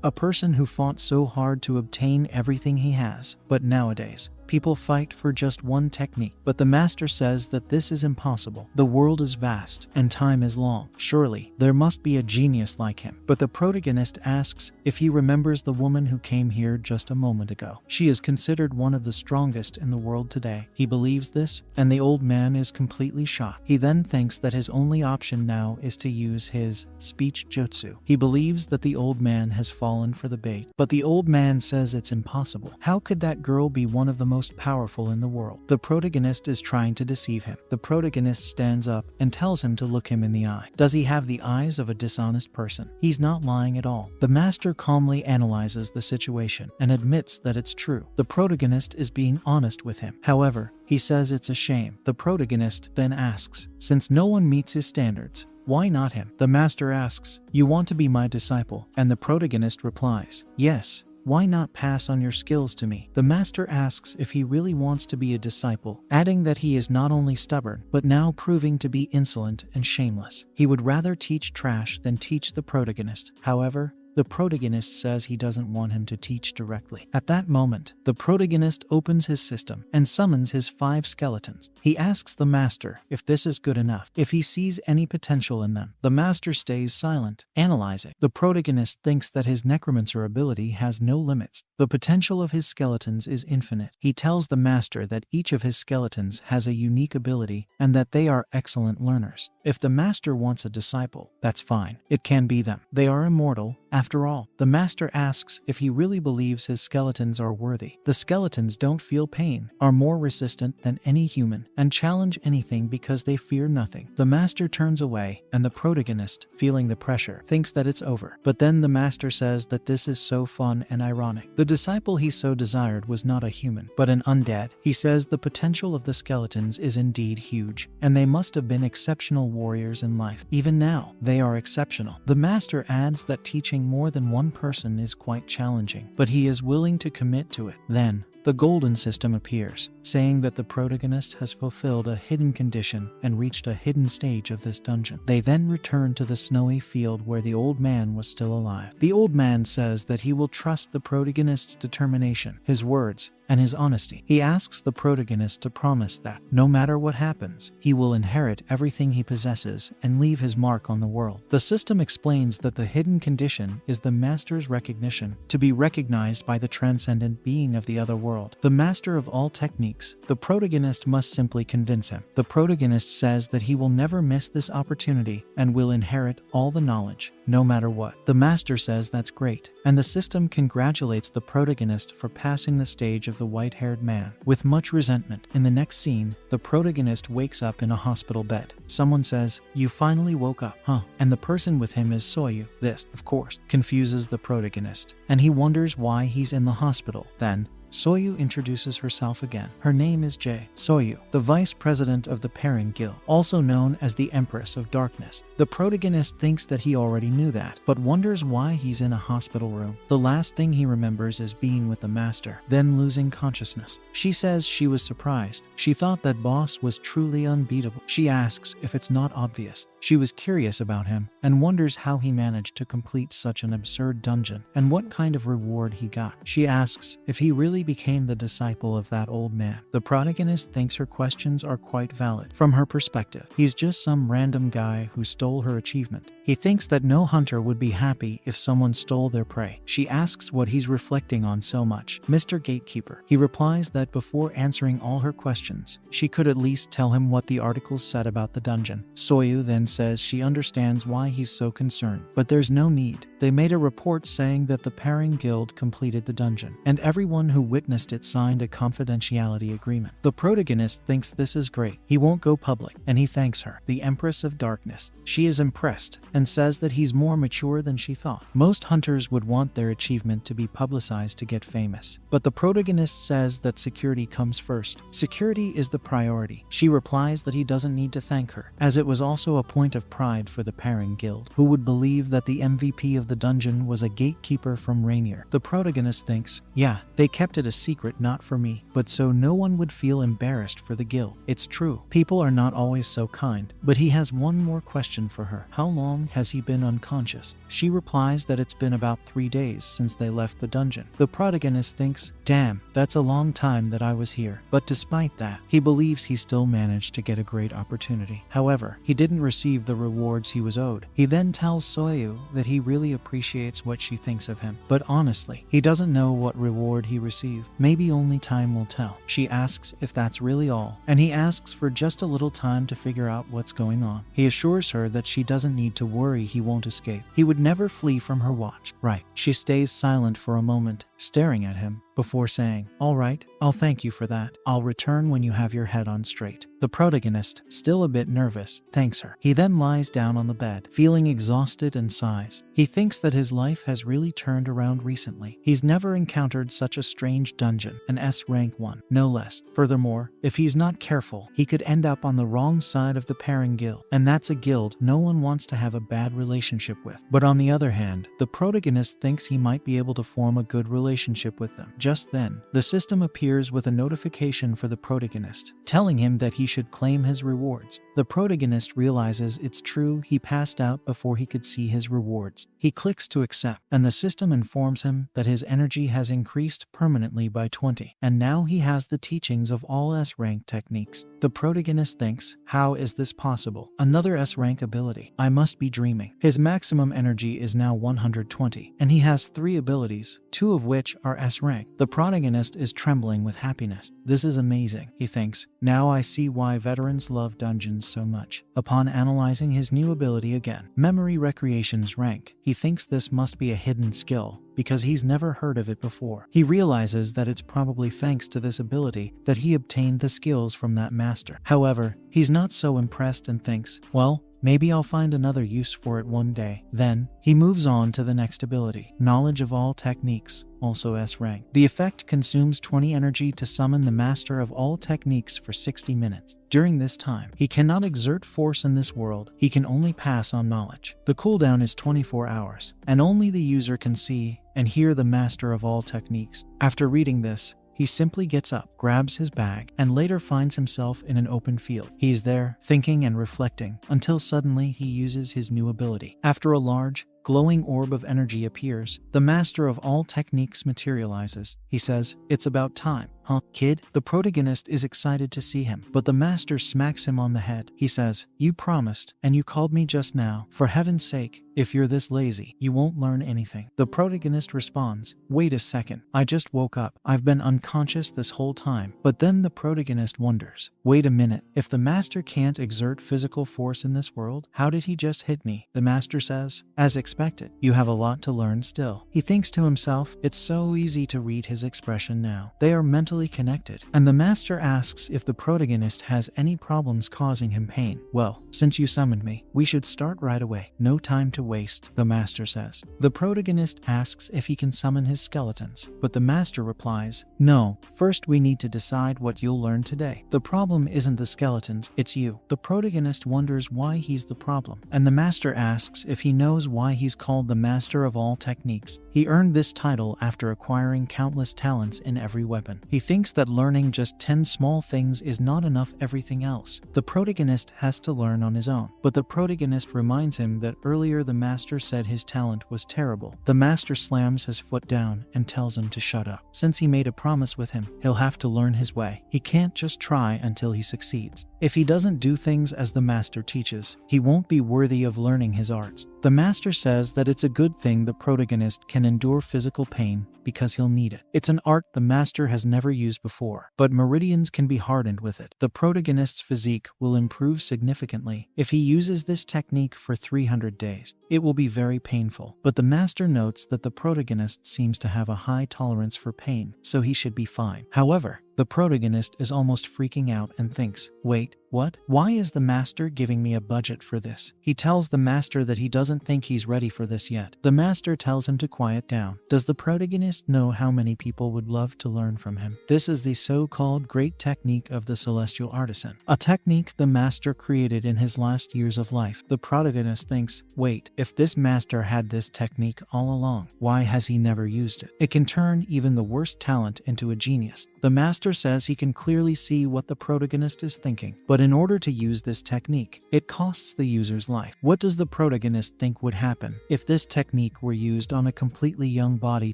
a person who fought so hard to obtain everything he has, but nowadays, people fight for just one technique. But the master says that this is impossible. The world is vast, and time is long. Surely, there must be a genius like him. But the protagonist asks if he remembers the woman who came here just a moment ago. She is considered one of the strongest in the world today. He believes this, and the old man is completely shocked. He then thinks that his only option now is to use his speech jutsu. He believes that the old man has fallen for the bait. But the old man says it's impossible. How could that girl be one of the most powerful in the world? The protagonist is trying to deceive him. The protagonist stands up and tells him to look him in the eye. Does he have the eyes of a dishonest person? He's not lying at all. The master calmly analyzes the situation and admits that it's true. The protagonist is being honest with him. However, he says it's a shame. The protagonist then asks, since no one meets his standards, why not him? The master asks, you want to be my disciple? And the protagonist replies, yes. Why not pass on your skills to me? The master asks if he really wants to be a disciple, adding that he is not only stubborn, but now proving to be insolent and shameless. He would rather teach trash than teach the protagonist. However, the protagonist says he doesn't want him to teach directly. At that moment, the protagonist opens his system and summons his 5 skeletons. He asks the master if this is good enough, if he sees any potential in them. The master stays silent, analyzing. The protagonist thinks that his necromancer ability has no limits. The potential of his skeletons is infinite. He tells the master that each of his skeletons has a unique ability and that they are excellent learners. If the master wants a disciple, that's fine. It can be them. They are immortal. After all, the master asks if he really believes his skeletons are worthy. The skeletons don't feel pain, are more resistant than any human, and challenge anything because they fear nothing. The master turns away, and the protagonist, feeling the pressure, thinks that it's over. But then the master says that this is so fun and ironic. The disciple he so desired was not a human, but an undead. He says the potential of the skeletons is indeed huge, and they must have been exceptional warriors in life. Even now, they are exceptional. The master adds that teaching more than one person is quite challenging, but he is willing to commit to it. Then, the golden system appears, saying that the protagonist has fulfilled a hidden condition and reached a hidden stage of this dungeon. They then return to the snowy field where the old man was still alive. The old man says that he will trust the protagonist's determination, his words, and his honesty. He asks the protagonist to promise that, no matter what happens, he will inherit everything he possesses and leave his mark on the world. The system explains that the hidden condition is the master's recognition, to be recognized by the transcendent being of the other world. The master of all techniques, the protagonist must simply convince him. The protagonist says that he will never miss this opportunity and will inherit all the knowledge, no matter what. The master says that's great, and the system congratulates the protagonist for passing the stage of the white-haired man. With much resentment, in the next scene, the protagonist wakes up in a hospital bed. Someone says, "You finally woke up, huh?" And the person with him is Soyu. This, of course, confuses the protagonist, and he wonders why he's in the hospital. Then, Soyu introduces herself again. Her name is Jae Soyu, the vice president of the Pairing Guild, also known as the Empress of Darkness. The protagonist thinks that he already knew that, but wonders why he's in a hospital room. The last thing he remembers is being with the master, then losing consciousness. She says she was surprised. She thought that boss was truly unbeatable. She asks if it's not obvious. She was curious about him and wonders how he managed to complete such an absurd dungeon and what kind of reward he got. She asks if he really became the disciple of that old man. The protagonist thinks her questions are quite valid. From her perspective, he's just some random guy who stole her achievement. He thinks that no hunter would be happy if someone stole their prey. She asks what he's reflecting on so much. Mr. Gatekeeper. He replies that before answering all her questions, she could at least tell him what the articles said about the dungeon. Soyu then says she understands why he's so concerned, but there's no need. They made a report saying that the Pairing Guild completed the dungeon, and everyone who witnessed it signed a confidentiality agreement. The protagonist thinks this is great. He won't go public, and he thanks her, the Empress of Darkness. She is impressed and says that he's more mature than she thought. Most hunters would want their achievement to be publicized to get famous, but the protagonist says that security comes first. Security is the priority. She replies that he doesn't need to thank her, as it was also a point of pride for the Pairing Guild, who would believe that the MVP of the dungeon was a gatekeeper from Rainier. The protagonist thinks, yeah, they kept it a secret not for me, but so no one would feel embarrassed for the guild. It's true, people are not always so kind, but he has one more question for her. How long has he been unconscious? She replies that it's been about 3 days since they left the dungeon. The protagonist thinks, damn, that's a long time that I was here. But despite that, he believes he still managed to get a great opportunity. However, he didn't receive the rewards he was owed. He then tells Soyu that he really appreciates what she thinks of him, but honestly, he doesn't know what reward he received. Maybe only time will tell. She asks if that's really all, and he asks for just a little time to figure out what's going on. He assures her that she doesn't need to worry he won't escape. He would never flee from her watch. Right. She stays silent for a moment, staring at him, before saying, all right, I'll thank you for that. I'll return when you have your head on straight. The protagonist, still a bit nervous, thanks her. He then lies down on the bed, feeling exhausted and sighs. He thinks that his life has really turned around recently. He's never encountered such a strange dungeon, an S rank one, no less. Furthermore, if he's not careful, he could end up on the wrong side of the Pairing Guild, and that's a guild no one wants to have a bad relationship with. But on the other hand, the protagonist thinks he might be able to form a good relationship with them. Just then, the system appears with a notification for the protagonist, telling him that he should claim his rewards. The protagonist realizes it's true he passed out before he could see his rewards. He clicks to accept, and the system informs him that his energy has increased permanently by 20, and now he has the teachings of all S-rank techniques. The protagonist thinks, how is this possible? Another S-rank ability. I must be dreaming. His maximum energy is now 120, and he has 3 abilities, 2 of which are S-rank. The protagonist is trembling with happiness. This is amazing, he thinks. Now I see why veterans love dungeons so much. Upon analyzing his new ability again, Memory Recreations rank, he thinks this must be a hidden skill, because he's never heard of it before. He realizes that it's probably thanks to this ability that he obtained the skills from that master. However, he's not so impressed and thinks, well, maybe I'll find another use for it one day. Then, he moves on to the next ability, Knowledge of All Techniques, also S rank. The effect consumes 20 energy to summon the master of all techniques for 60 minutes. During this time, he cannot exert force in this world. He can only pass on knowledge. The cooldown is 24 hours, and only the user can see and hear the master of all techniques. After reading this, He simply gets up, grabs his bag, and later finds himself in an open field. He's there, thinking and reflecting, until suddenly he uses his new ability. After a large, glowing orb of energy appears, the master of all techniques materializes. He says, "It's about time." "Huh, kid?" The protagonist is excited to see him, but the master smacks him on the head. He says, "You promised, and you called me just now. For heaven's sake, if you're this lazy, you won't learn anything." The protagonist responds, "Wait a second, I just woke up. I've been unconscious this whole time." But then the protagonist wonders, "Wait a minute, if the master can't exert physical force in this world, how did he just hit me?" The master says, "As expected, you have a lot to learn still." He thinks to himself, it's so easy to read his expression now. They are mentally connected, and the master asks if the protagonist has any problems causing him pain. "Well, since you summoned me, we should start right away. No time to waste," the master says. The protagonist asks if he can summon his skeletons, but the master replies, "No, first we need to decide what you'll learn today. The problem isn't the skeletons, it's you." The protagonist wonders why he's the problem, and the master asks if he knows why he's called the master of all techniques. He earned this title after acquiring countless talents in every weapon. He thinks that learning just 10 small things is not enough. Everything else the protagonist has to learn on his own. But the protagonist reminds him that earlier the master said his talent was terrible. The master slams his foot down and tells him to shut up. Since he made a promise with him, he'll have to learn his way. He can't just try until he succeeds. If he doesn't do things as the master teaches, he won't be worthy of learning his arts. The master says that it's a good thing the protagonist can endure physical pain because he'll need it. It's an art the master has never used before, but meridians can be hardened with it. The protagonist's physique will improve significantly if he uses this technique for 300 days. It will be very painful, but the master notes that the protagonist seems to have a high tolerance for pain, so he should be fine. However, the protagonist is almost freaking out and thinks, "Wait, what? Why is the master giving me a budget for this?" He tells the master that he doesn't think he's ready for this yet. The master tells him to quiet down. Does the protagonist know how many people would love to learn from him? This is the so-called great technique of the celestial artisan, a technique the master created in his last years of life. The protagonist thinks, "Wait, if this master had this technique all along, why has he never used it? It can turn even the worst talent into a genius." The master says he can clearly see what the protagonist is thinking, but in order to use this technique, it costs the user's life. What does the protagonist think would happen if this technique were used on a completely young body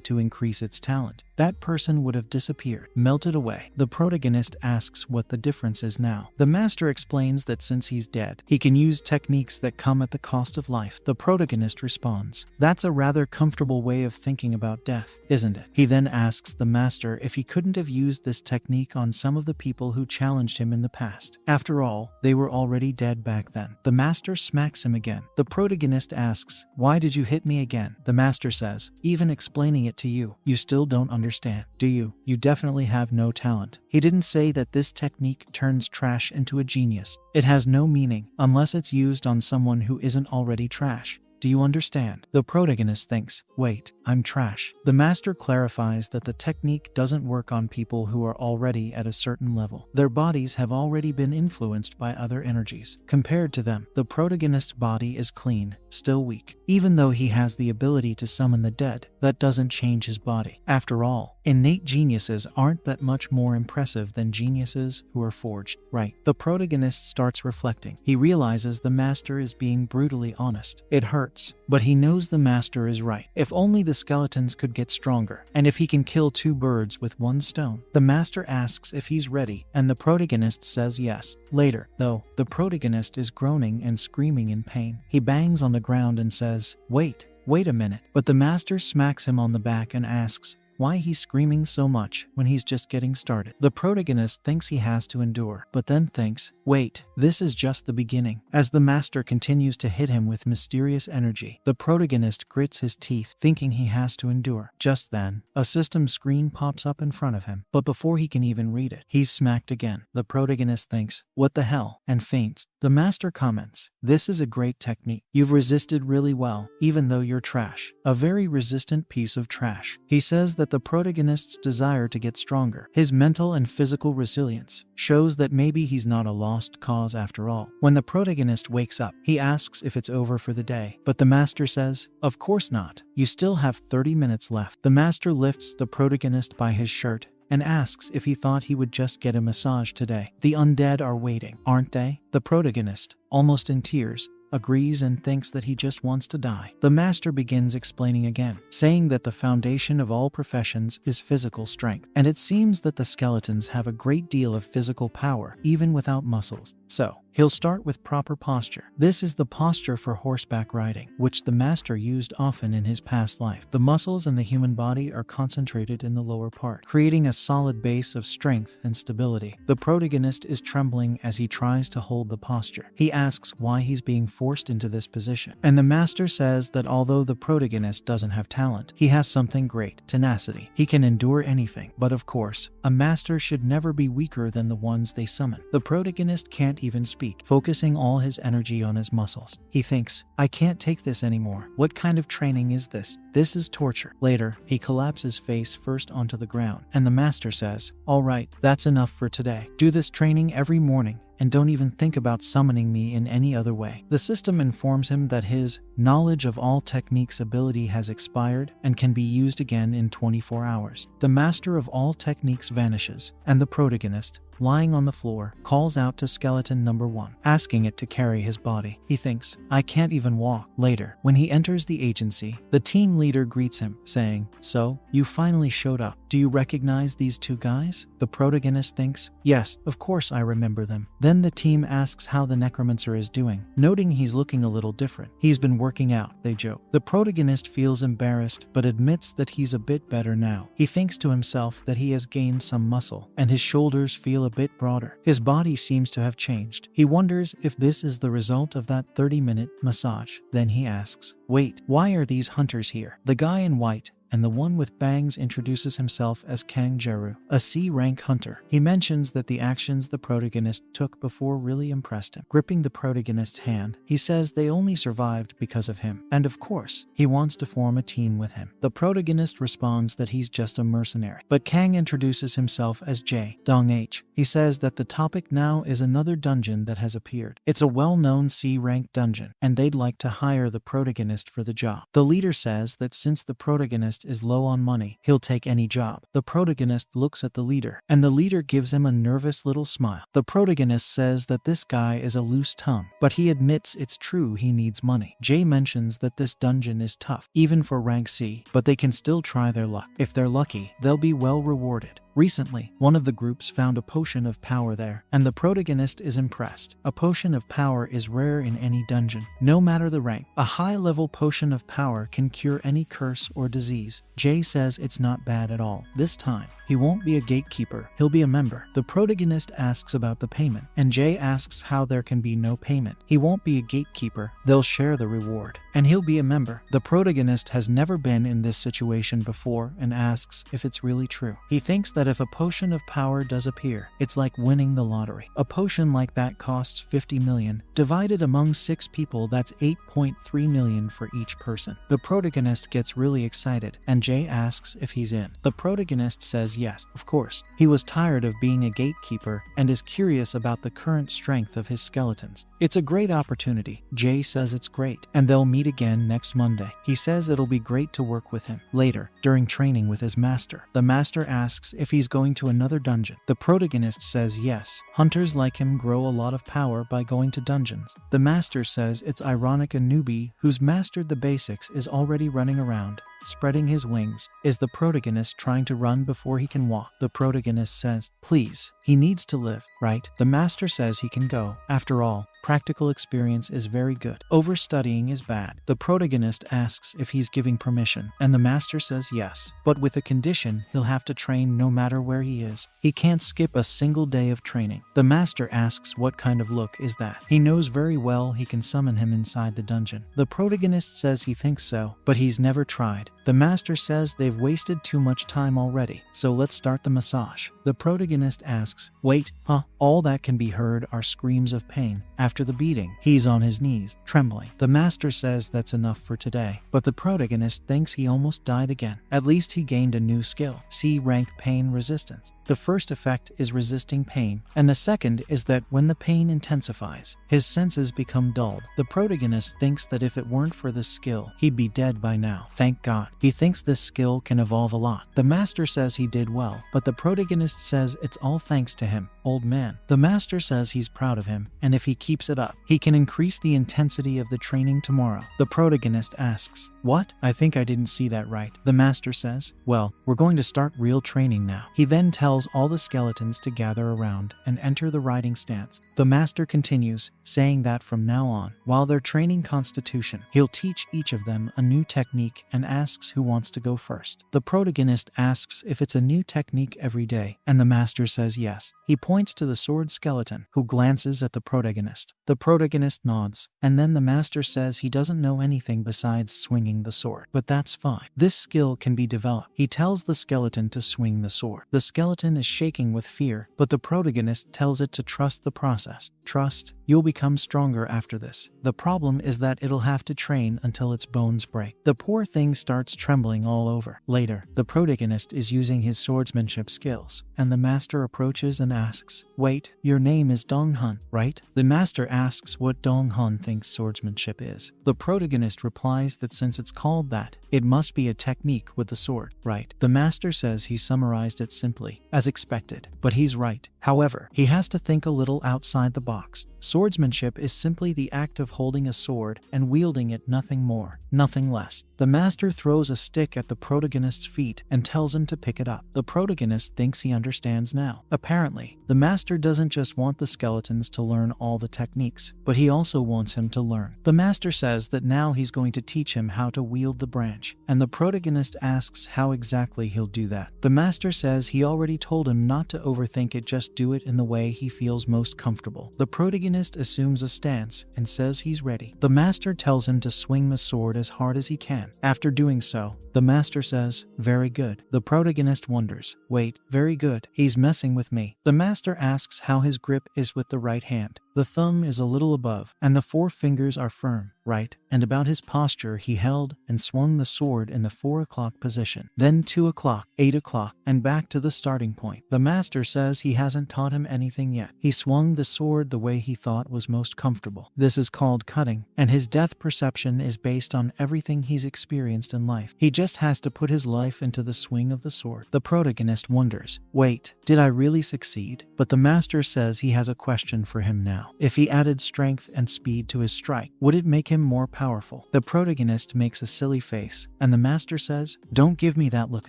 to increase its talent? That person would have disappeared, melted away. The protagonist asks what the difference is now. The master explains that since he's dead, he can use techniques that come at the cost of life. The protagonist responds, "That's a rather comfortable way of thinking about death, isn't it?" He then asks the master if he couldn't have used this technique on some of the people who challenged him in the past. After all, they were already dead back then. The master smacks him again. The protagonist asks, "Why did you hit me again?" The master says, "Even explaining it to you, you still don't understand, do you? You definitely have no talent." He didn't say that this technique turns trash into a genius. It has no meaning unless it's used on someone who isn't already trash. Do you understand? The protagonist thinks, "Wait, I'm trash." The master clarifies that the technique doesn't work on people who are already at a certain level. Their bodies have already been influenced by other energies. Compared to them, the protagonist's body is clean, still weak. Even though he has the ability to summon the dead, that doesn't change his body. After all, innate geniuses aren't that much more impressive than geniuses who are forged. Right. The protagonist starts reflecting. He realizes the master is being brutally honest. It hurts, but he knows the master is right. If only the skeletons could get stronger, and if he can kill 2 birds with 1 stone. The master asks if he's ready, and the protagonist says yes. Later, though, the protagonist is groaning and screaming in pain. He bangs on the ground and says, Wait a minute." But the master smacks him on the back and asks why he's screaming so much when he's just getting started. The protagonist thinks he has to endure, but then thinks, wait, this is just the beginning. As the master continues to hit him with mysterious energy, the protagonist grits his teeth, thinking he has to endure. Just then, a system screen pops up in front of him, but before he can even read it, he's smacked again. The protagonist thinks, what the hell, and faints. The master comments, "This is a great technique. You've resisted really well, even though you're trash. A very resistant piece of trash." He says that the protagonist's desire to get stronger, his mental and physical resilience, shows that maybe he's not a lost cause after all. When the protagonist wakes up, he asks if it's over for the day, but the master says, "Of course not. You still have 30 minutes left." The master lifts the protagonist by his shirt and asks if he thought he would just get a massage today. The undead are waiting, aren't they? The protagonist, almost in tears, agrees and thinks that he just wants to die. The master begins explaining again, saying that the foundation of all professions is physical strength, and it seems that the skeletons have a great deal of physical power, even without muscles. So, he'll start with proper posture. This is the posture for horseback riding, which the master used often in his past life. The muscles in the human body are concentrated in the lower part, creating a solid base of strength and stability. The protagonist is trembling as he tries to hold the posture. He asks why he's being forced into this position, and the master says that although the protagonist doesn't have talent, he has something great: tenacity. He can endure anything, but of course, a master should never be weaker than the ones they summon. The protagonist can't even speak, focusing all his energy on his muscles. He thinks, I can't take this anymore. What kind of training is this? This is torture. Later, he collapses face first onto the ground, and the master says, all right, that's enough for today. Do this training every morning, and don't even think about summoning me in any other way. The system informs him that his knowledge of all techniques ability has expired and can be used again in 24 hours. The master of all techniques vanishes, and the protagonist, lying on the floor, calls out to skeleton number 1, asking it to carry his body. He thinks, I can't even walk. Later, when he enters the agency, the team leader greets him, saying, so, you finally showed up. Do you recognize these two guys? The protagonist thinks, yes, of course I remember them. Then the team asks how the necromancer is doing, noting he's looking a little different. He's been working out, they joke. The protagonist feels embarrassed, but admits that he's a bit better now. He thinks to himself that he has gained some muscle, and his shoulders feel a bit broader. His body seems to have changed. He wonders if this is the result of that 30-minute massage. Then he asks, wait, why are these hunters here? The guy in white and the one with bangs introduces himself as Kang Jeru, a C-rank hunter. He mentions that the actions the protagonist took before really impressed him. Gripping the protagonist's hand, he says they only survived because of him, and of course, he wants to form a team with him. The protagonist responds that he's just a mercenary, but Kang introduces himself as J. Dong H. He says that the topic now is another dungeon that has appeared. It's a well-known C-rank dungeon, and they'd like to hire the protagonist for the job. The leader says that since the protagonist is low on money, he'll take any job. The protagonist looks at the leader, and the leader gives him a nervous little smile. The protagonist says that this guy is a loose tongue, but he admits it's true he needs money. Jay mentions that this dungeon is tough, even for rank C, but they can still try their luck. If they're lucky, they'll be well rewarded. Recently, one of the groups found a potion of power there, and the protagonist is impressed. A potion of power is rare in any dungeon, no matter the rank. A high-level potion of power can cure any curse or disease. Jay says it's not bad at all. This time, he won't be a gatekeeper, he'll be a member. The protagonist asks about the payment, and Jay asks how there can be no payment. He won't be a gatekeeper, they'll share the reward, and he'll be a member. The protagonist has never been in this situation before and asks if it's really true. He thinks that if a potion of power does appear, it's like winning the lottery. A potion like that costs 50 million. Divided among 6 people, that's 8.3 million for each person. The protagonist gets really excited, and Jay asks if he's in. The protagonist says yes, of course. He was tired of being a gatekeeper and is curious about the current strength of his skeletons. It's a great opportunity. Jay says it's great, and they'll meet again next Monday. He says it'll be great to work with him. Later, during training with his master, the master asks if he's going to another dungeon. The protagonist says yes. Hunters like him grow a lot of power by going to dungeons. The master says it's ironic a newbie who's mastered the basics is already running around, spreading his wings. Is the protagonist trying to run before he can walk? The protagonist says, please, he needs to live, right? The master says he can go. After all, practical experience is very good. Overstudying is bad. The protagonist asks if he's giving permission, and the master says yes, but with a condition: he'll have to train no matter where he is. He can't skip a single day of training. The master asks what kind of look is that. He knows very well he can summon him inside the dungeon. The protagonist says he thinks so, but he's never tried. The master says they've wasted too much time already, so let's start the massage. The protagonist asks, wait, huh? All that can be heard are screams of pain. After the beating, he's on his knees, trembling. The master says that's enough for today, but the protagonist thinks he almost died again. At least he gained a new skill, C rank pain resistance. The first effect is resisting pain, and the second is that when the pain intensifies, his senses become dulled. The protagonist thinks that if it weren't for this skill, he'd be dead by now. Thank God. He thinks this skill can evolve a lot. The master says he did well, but the protagonist says it's all thanks to him, old man. The master says he's proud of him, and if he keeps it up, he can increase the intensity of the training tomorrow. The protagonist asks, "What? I think I didn't see that right." The master says, "Well, we're going to start real training now." He then tells all the skeletons to gather around and enter the riding stance. The master continues, saying that from now on, while they're training constitution, he'll teach each of them a new technique and asks who wants to go first. The protagonist asks if it's a new technique every day, and the master says yes. He points to the sword skeleton, who glances at the protagonist. The protagonist nods, and then the master says he doesn't know anything besides swinging the sword, but that's fine. This skill can be developed. He tells the skeleton to swing the sword. The skeleton is shaking with fear, but the protagonist tells it to trust the process. Trust, you'll become stronger after this. The problem is that it'll have to train until its bones break. The poor thing starts trembling all over. Later, the protagonist is using his swordsmanship skills, and the master approaches and asks, "Wait, your name is Dong-hun, right?" The master asks what Dong-hun thinks swordsmanship is. The protagonist replies that since it's called that, it must be a technique with the sword, right? The master says he summarized it simply, as expected, but he's right. However, he has to think a little outside the box. Swordsmanship is simply the act of holding a sword and wielding it, nothing more, nothing less. The master throws a stick at the protagonist's feet and tells him to pick it up. The protagonist thinks he understands now. Apparently, the master doesn't just want the skeletons to learn all the techniques, but he also wants him to learn. The master says that now he's going to teach him how to wield the branch, and the protagonist asks how exactly he'll do that. The master says he already told him not to overthink it, just do it in the way he feels most comfortable. The protagonist assumes a stance and says he's ready. The master tells him to swing the sword as hard as he can. After doing so, the master says, "Very good." The protagonist wonders, "Wait, very good? He's messing with me." The master asks how his grip is with the right hand. The thumb is a little above, and the four fingers are firm, right? And about his posture, he held and swung the sword in the 4 o'clock position, then 2 o'clock, 8 o'clock, and back to the starting point. The master says he hasn't taught him anything yet. He swung the sword the way he thought was most comfortable. This is called cutting, and his depth perception is based on everything he's experienced in life. He just has to put his life into the swing of the sword. The protagonist wonders, "Wait, did I really succeed?" But the master says he has a question for him now. If he added strength and speed to his strike, would it make him more powerful? The protagonist makes a silly face, and the master says, "Don't give me that look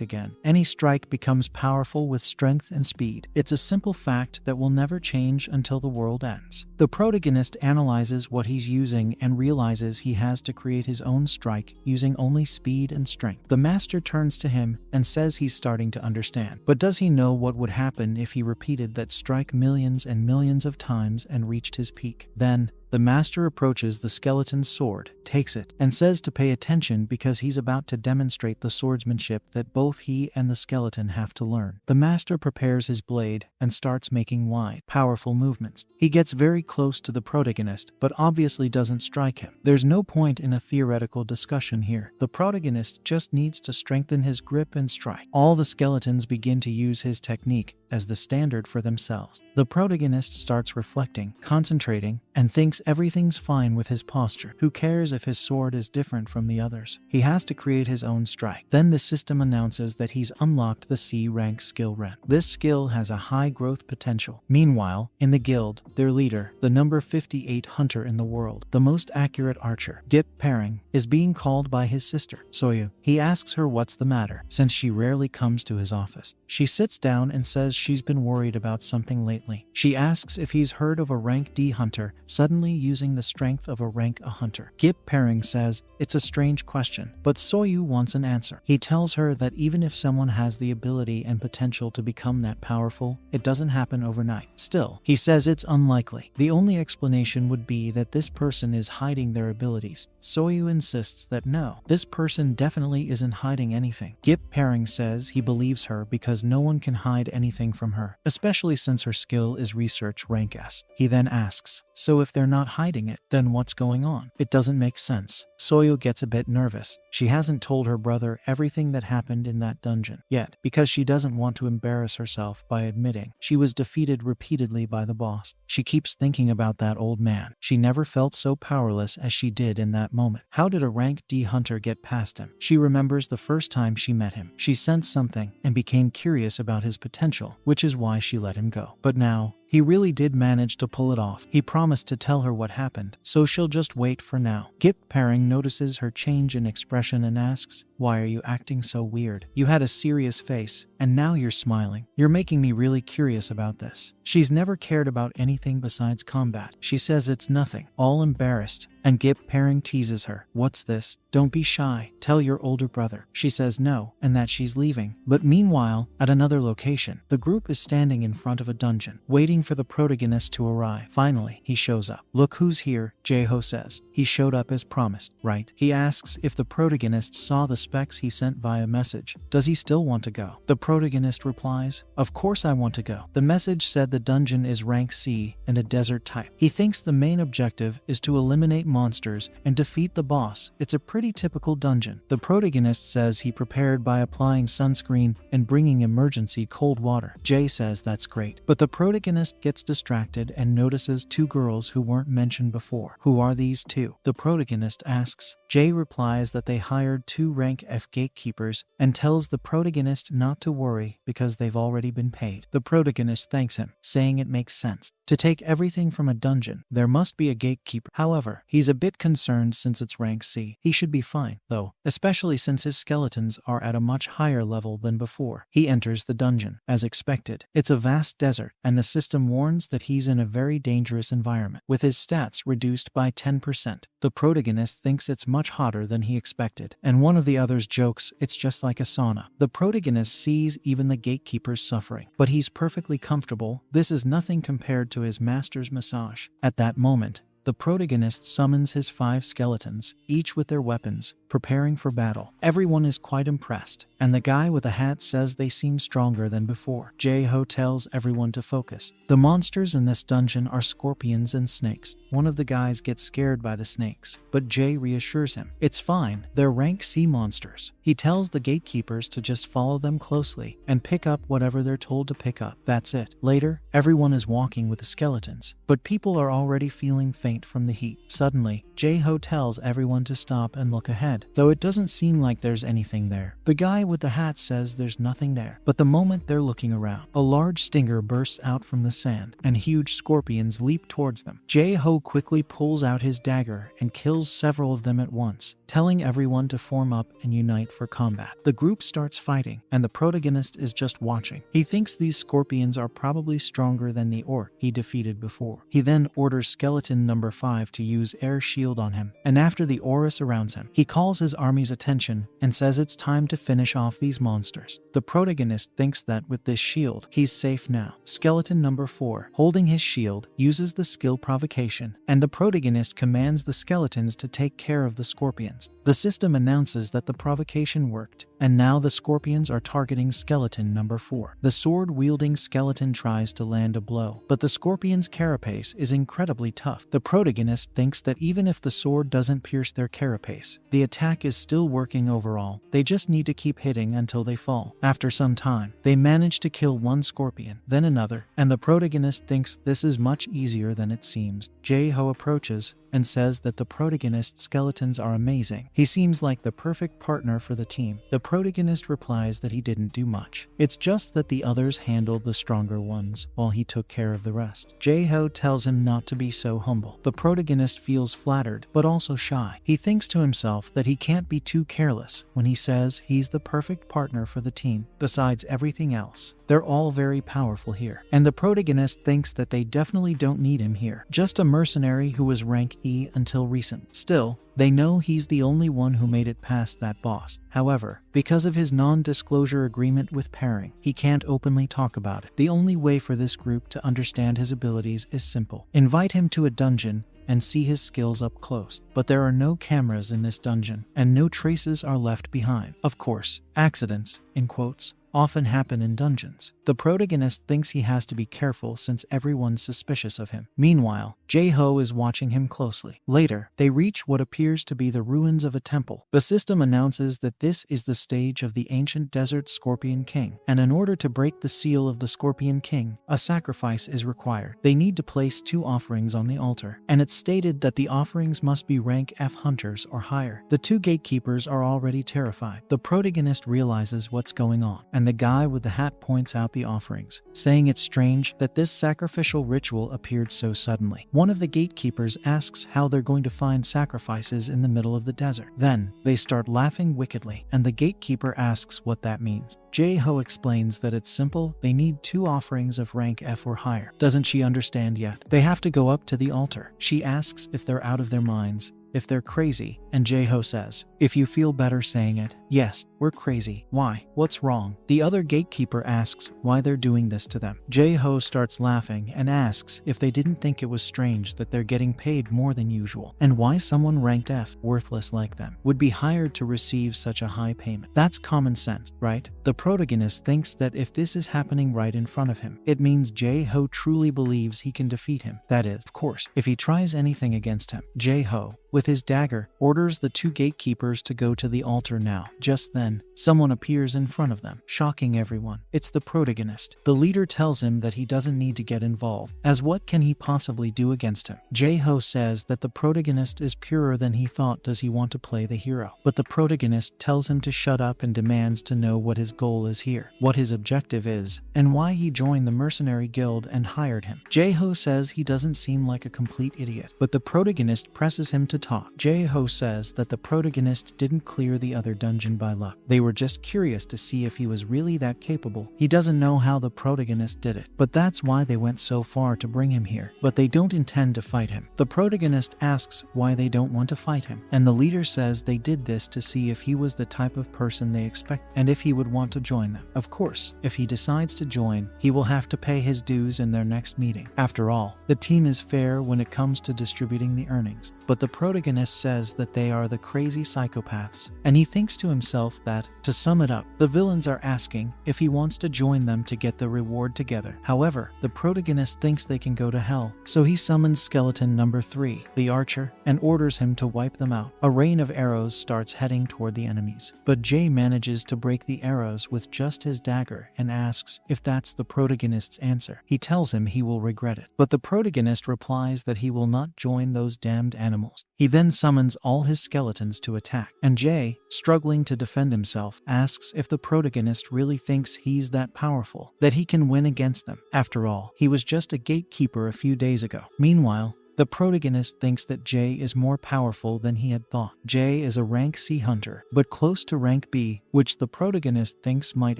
again." Any strike becomes powerful with strength and speed. It's a simple fact that will never change until the world ends. The protagonist analyzes what he's using and realizes he has to create his own strike using only speed and strength. The master turns to him and says he's starting to understand. But does he know what would happen if he repeated that strike millions and millions of times and reached his peak? Then, the master approaches the skeleton's sword, takes it, and says to pay attention because he's about to demonstrate the swordsmanship that both he and the skeleton have to learn. The master prepares his blade and starts making wide, powerful movements. He gets very close to the protagonist, but obviously doesn't strike him. There's no point in a theoretical discussion here. The protagonist just needs to strengthen his grip and strike. All the skeletons begin to use his technique as the standard for themselves. The protagonist starts reflecting, concentrating, and thinks everything's fine with his posture. Who cares if his sword is different from the others? He has to create his own strike. Then the system announces that he's unlocked the C rank skill rent. This skill has a high growth potential. Meanwhile, in the guild, their leader, the number 58 hunter in the world, the most accurate archer, Dip Pairing, is being called by his sister, Soyu. He asks her what's the matter, since she rarely comes to his office. She sits down and says she's been worried about something lately. She asks if he's heard of a rank D hunter suddenly using the strength of a rank a hunter? Gip Pairing says, it's a strange question, but Soyu wants an answer. He tells her that even if someone has the ability and potential to become that powerful, it doesn't happen overnight. Still, he says it's unlikely. The only explanation would be that this person is hiding their abilities. Soyu insists that no, this person definitely isn't hiding anything. Gip Pairing says he believes her because no one can hide anything from her, especially since her skill is research rank S. He then asks, so if they're not hiding it, then what's going on? It doesn't make sense. Soyu gets a bit nervous. She hasn't told her brother everything that happened in that dungeon yet, because she doesn't want to embarrass herself by admitting she was defeated repeatedly by the boss. She keeps thinking about that old man. She never felt so powerless as she did in that moment. How did a rank D hunter get past him? She remembers the first time she met him. She sensed something and became curious about his potential, which is why she let him go. But now, he really did manage to pull it off. He promised to tell her what happened, so she'll just wait for now. Gip Pairing notices her change in expression and asks, why are you acting so weird? You had a serious face, and now you're smiling. You're making me really curious about this. She's never cared about anything besides combat. She says it's nothing, all embarrassed, and Gip Pairing teases her. What's this? Don't be shy. Tell your older brother. She says no, and that she's leaving. But meanwhile, at another location, the group is standing in front of a dungeon, waiting for the protagonist to arrive. Finally, he shows up. Look who's here, Jaeho says. He showed up as promised, right? He asks if the protagonist saw the specs he sent via message. Does he still want to go? The protagonist replies, of course I want to go. The message said the dungeon is rank C and a desert type. He thinks the main objective is to eliminate monsters and defeat the boss. It's a pretty typical dungeon. The protagonist says he prepared by applying sunscreen and bringing emergency cold water. Jay says that's great, but the protagonist gets distracted and notices two girls who weren't mentioned before. Who are these two? The protagonist asks. Jay replies that they hired 2 rank F gatekeepers and tells the protagonist not to worry because they've already been paid. The protagonist thanks him, saying it makes sense. To take everything from a dungeon, there must be a gatekeeper. However, he's a bit concerned since it's rank C. He should be fine, though, especially since his skeletons are at a much higher level than before. He enters the dungeon. As expected, it's a vast desert, and the system warns that he's in a very dangerous environment, with his stats reduced by 10%. The protagonist thinks it's much hotter than he expected, and one of the others jokes it's just like a sauna. The protagonist sees even the gatekeepers suffering, but he's perfectly comfortable. This is nothing compared to his master's massage. At that moment, the protagonist summons his 5 skeletons, each with their weapons, preparing for battle. Everyone is quite impressed, and the guy with a hat says they seem stronger than before. Jaeho tells everyone to focus. The monsters in this dungeon are scorpions and snakes. One of the guys gets scared by the snakes, but Jay reassures him. It's fine, they're rank C monsters. He tells the gatekeepers to just follow them closely and pick up whatever they're told to pick up. That's it. Later, everyone is walking with the skeletons, but people are already feeling faint from the heat. Suddenly, Jaeho tells everyone to stop and look ahead, though it doesn't seem like there's anything there. The guy with the hat says there's nothing there, but the moment they're looking around, a large stinger bursts out from the sand, and huge scorpions leap towards them. Jaeho quickly pulls out his dagger and kills several of them at once, telling everyone to form up and unite for combat. The group starts fighting, and the protagonist is just watching. He thinks these scorpions are probably stronger than the orc he defeated before. He then orders skeleton number 5 to use air shield on him, and after the aura surrounds him, he calls his army's attention and says it's time to finish off these monsters. The protagonist thinks that with this shield, he's safe now. Skeleton number 4, holding his shield, uses the skill provocation, and the protagonist commands the skeletons to take care of the scorpions. The system announces that the provocation worked, and now the scorpions are targeting skeleton number 4. The sword-wielding skeleton tries to land a blow, but the scorpion's carapace is incredibly tough. The protagonist thinks that even if the sword doesn't pierce their carapace, the attack is still working overall. They just need to keep hitting until they fall. After some time, they manage to kill one scorpion, then another, and the protagonist thinks this is much easier than it seems. Jaeho approaches and says that the protagonist's skeletons are amazing. He seems like the perfect partner for the team. The protagonist replies that he didn't do much. It's just that the others handled the stronger ones while he took care of the rest. Jaeho tells him not to be so humble. The protagonist feels flattered, but also shy. He thinks to himself that he can't be too careless when he says he's the perfect partner for the team. Besides everything else, They're all very powerful here. And the protagonist thinks that they definitely don't need him here. Just a mercenary who was rank E until recent. Still, they know he's the only one who made it past that boss. However, because of his non-disclosure agreement with Pairing, he can't openly talk about it. The only way for this group to understand his abilities is simple. Invite him to a dungeon and see his skills up close. But there are no cameras in this dungeon, and no traces are left behind. Of course, accidents, in quotes, often happen in dungeons. The protagonist thinks he has to be careful since everyone's suspicious of him. Meanwhile, Jae-ho is watching him closely. Later, they reach what appears to be the ruins of a temple. The system announces that this is the stage of the ancient desert Scorpion King, and in order to break the seal of the Scorpion King, a sacrifice is required. They need to place 2 offerings on the altar, and it's stated that the offerings must be rank F hunters or higher. The 2 gatekeepers are already terrified. The protagonist realizes what's going on, and the guy with the hat points out the offerings, saying it's strange that this sacrificial ritual appeared so suddenly. One of the gatekeepers asks how they're going to find sacrifices in the middle of the desert. Then, they start laughing wickedly, and the gatekeeper asks what that means. Jae-ho explains that it's simple, they need 2 offerings of rank F or higher. Doesn't she understand yet? They have to go up to the altar. She asks if they're out of their minds, if they're crazy, and Jae-ho says, if you feel better saying it, yes, we're crazy. Why? What's wrong? The other gatekeeper asks why they're doing this to them. Jae-ho starts laughing and asks if they didn't think it was strange that they're getting paid more than usual, and why someone ranked F, worthless like them, would be hired to receive such a high payment. That's common sense, right? The protagonist thinks that if this is happening right in front of him, it means Jae-ho truly believes he can defeat him. That is, of course, if he tries anything against him. Jae-ho, with his dagger, orders the 2 gatekeepers to go to the altar now. Just then, someone appears in front of them, shocking everyone. It's the protagonist. The leader tells him that he doesn't need to get involved, as what can he possibly do against him? Jae-ho says that the protagonist is purer than he thought. Does he want to play the hero? But the protagonist tells him to shut up and demands to know what his goal is here, what his objective is, and why he joined the mercenary guild and hired him. Jae-ho says he doesn't seem like a complete idiot, but the protagonist presses him to talk. Jae-ho says that the protagonist didn't clear the other dungeon by luck. They were just curious to see if he was really that capable. He doesn't know how the protagonist did it, but that's why they went so far to bring him here. But they don't intend to fight him. The protagonist asks why they don't want to fight him, and the leader says they did this to see if he was the type of person they expect and if he would want to join them. Of course, if he decides to join, he will have to pay his dues in their next meeting. After all, the team is fair when it comes to distributing the earnings. But the protagonist says that they are the crazy psychopaths, and he thinks to himself that, to sum it up, the villains are asking if he wants to join them to get the reward together. However, the protagonist thinks they can go to hell, so he summons skeleton number 3, the archer, and orders him to wipe them out. A rain of arrows starts heading toward the enemies, but Jae manages to break the arrows with just his dagger and asks if that's the protagonist's answer. He tells him he will regret it, but the protagonist replies that he will not join those damned animals. He then summons all his skeletons to attack, and Jae, struggling to defend himself, asks if the protagonist really thinks he's that powerful, that he can win against them. After all, he was just a gatekeeper a few days ago. Meanwhile, the protagonist thinks that Jae is more powerful than he had thought. Jae is a rank C hunter, but close to rank B, which the protagonist thinks might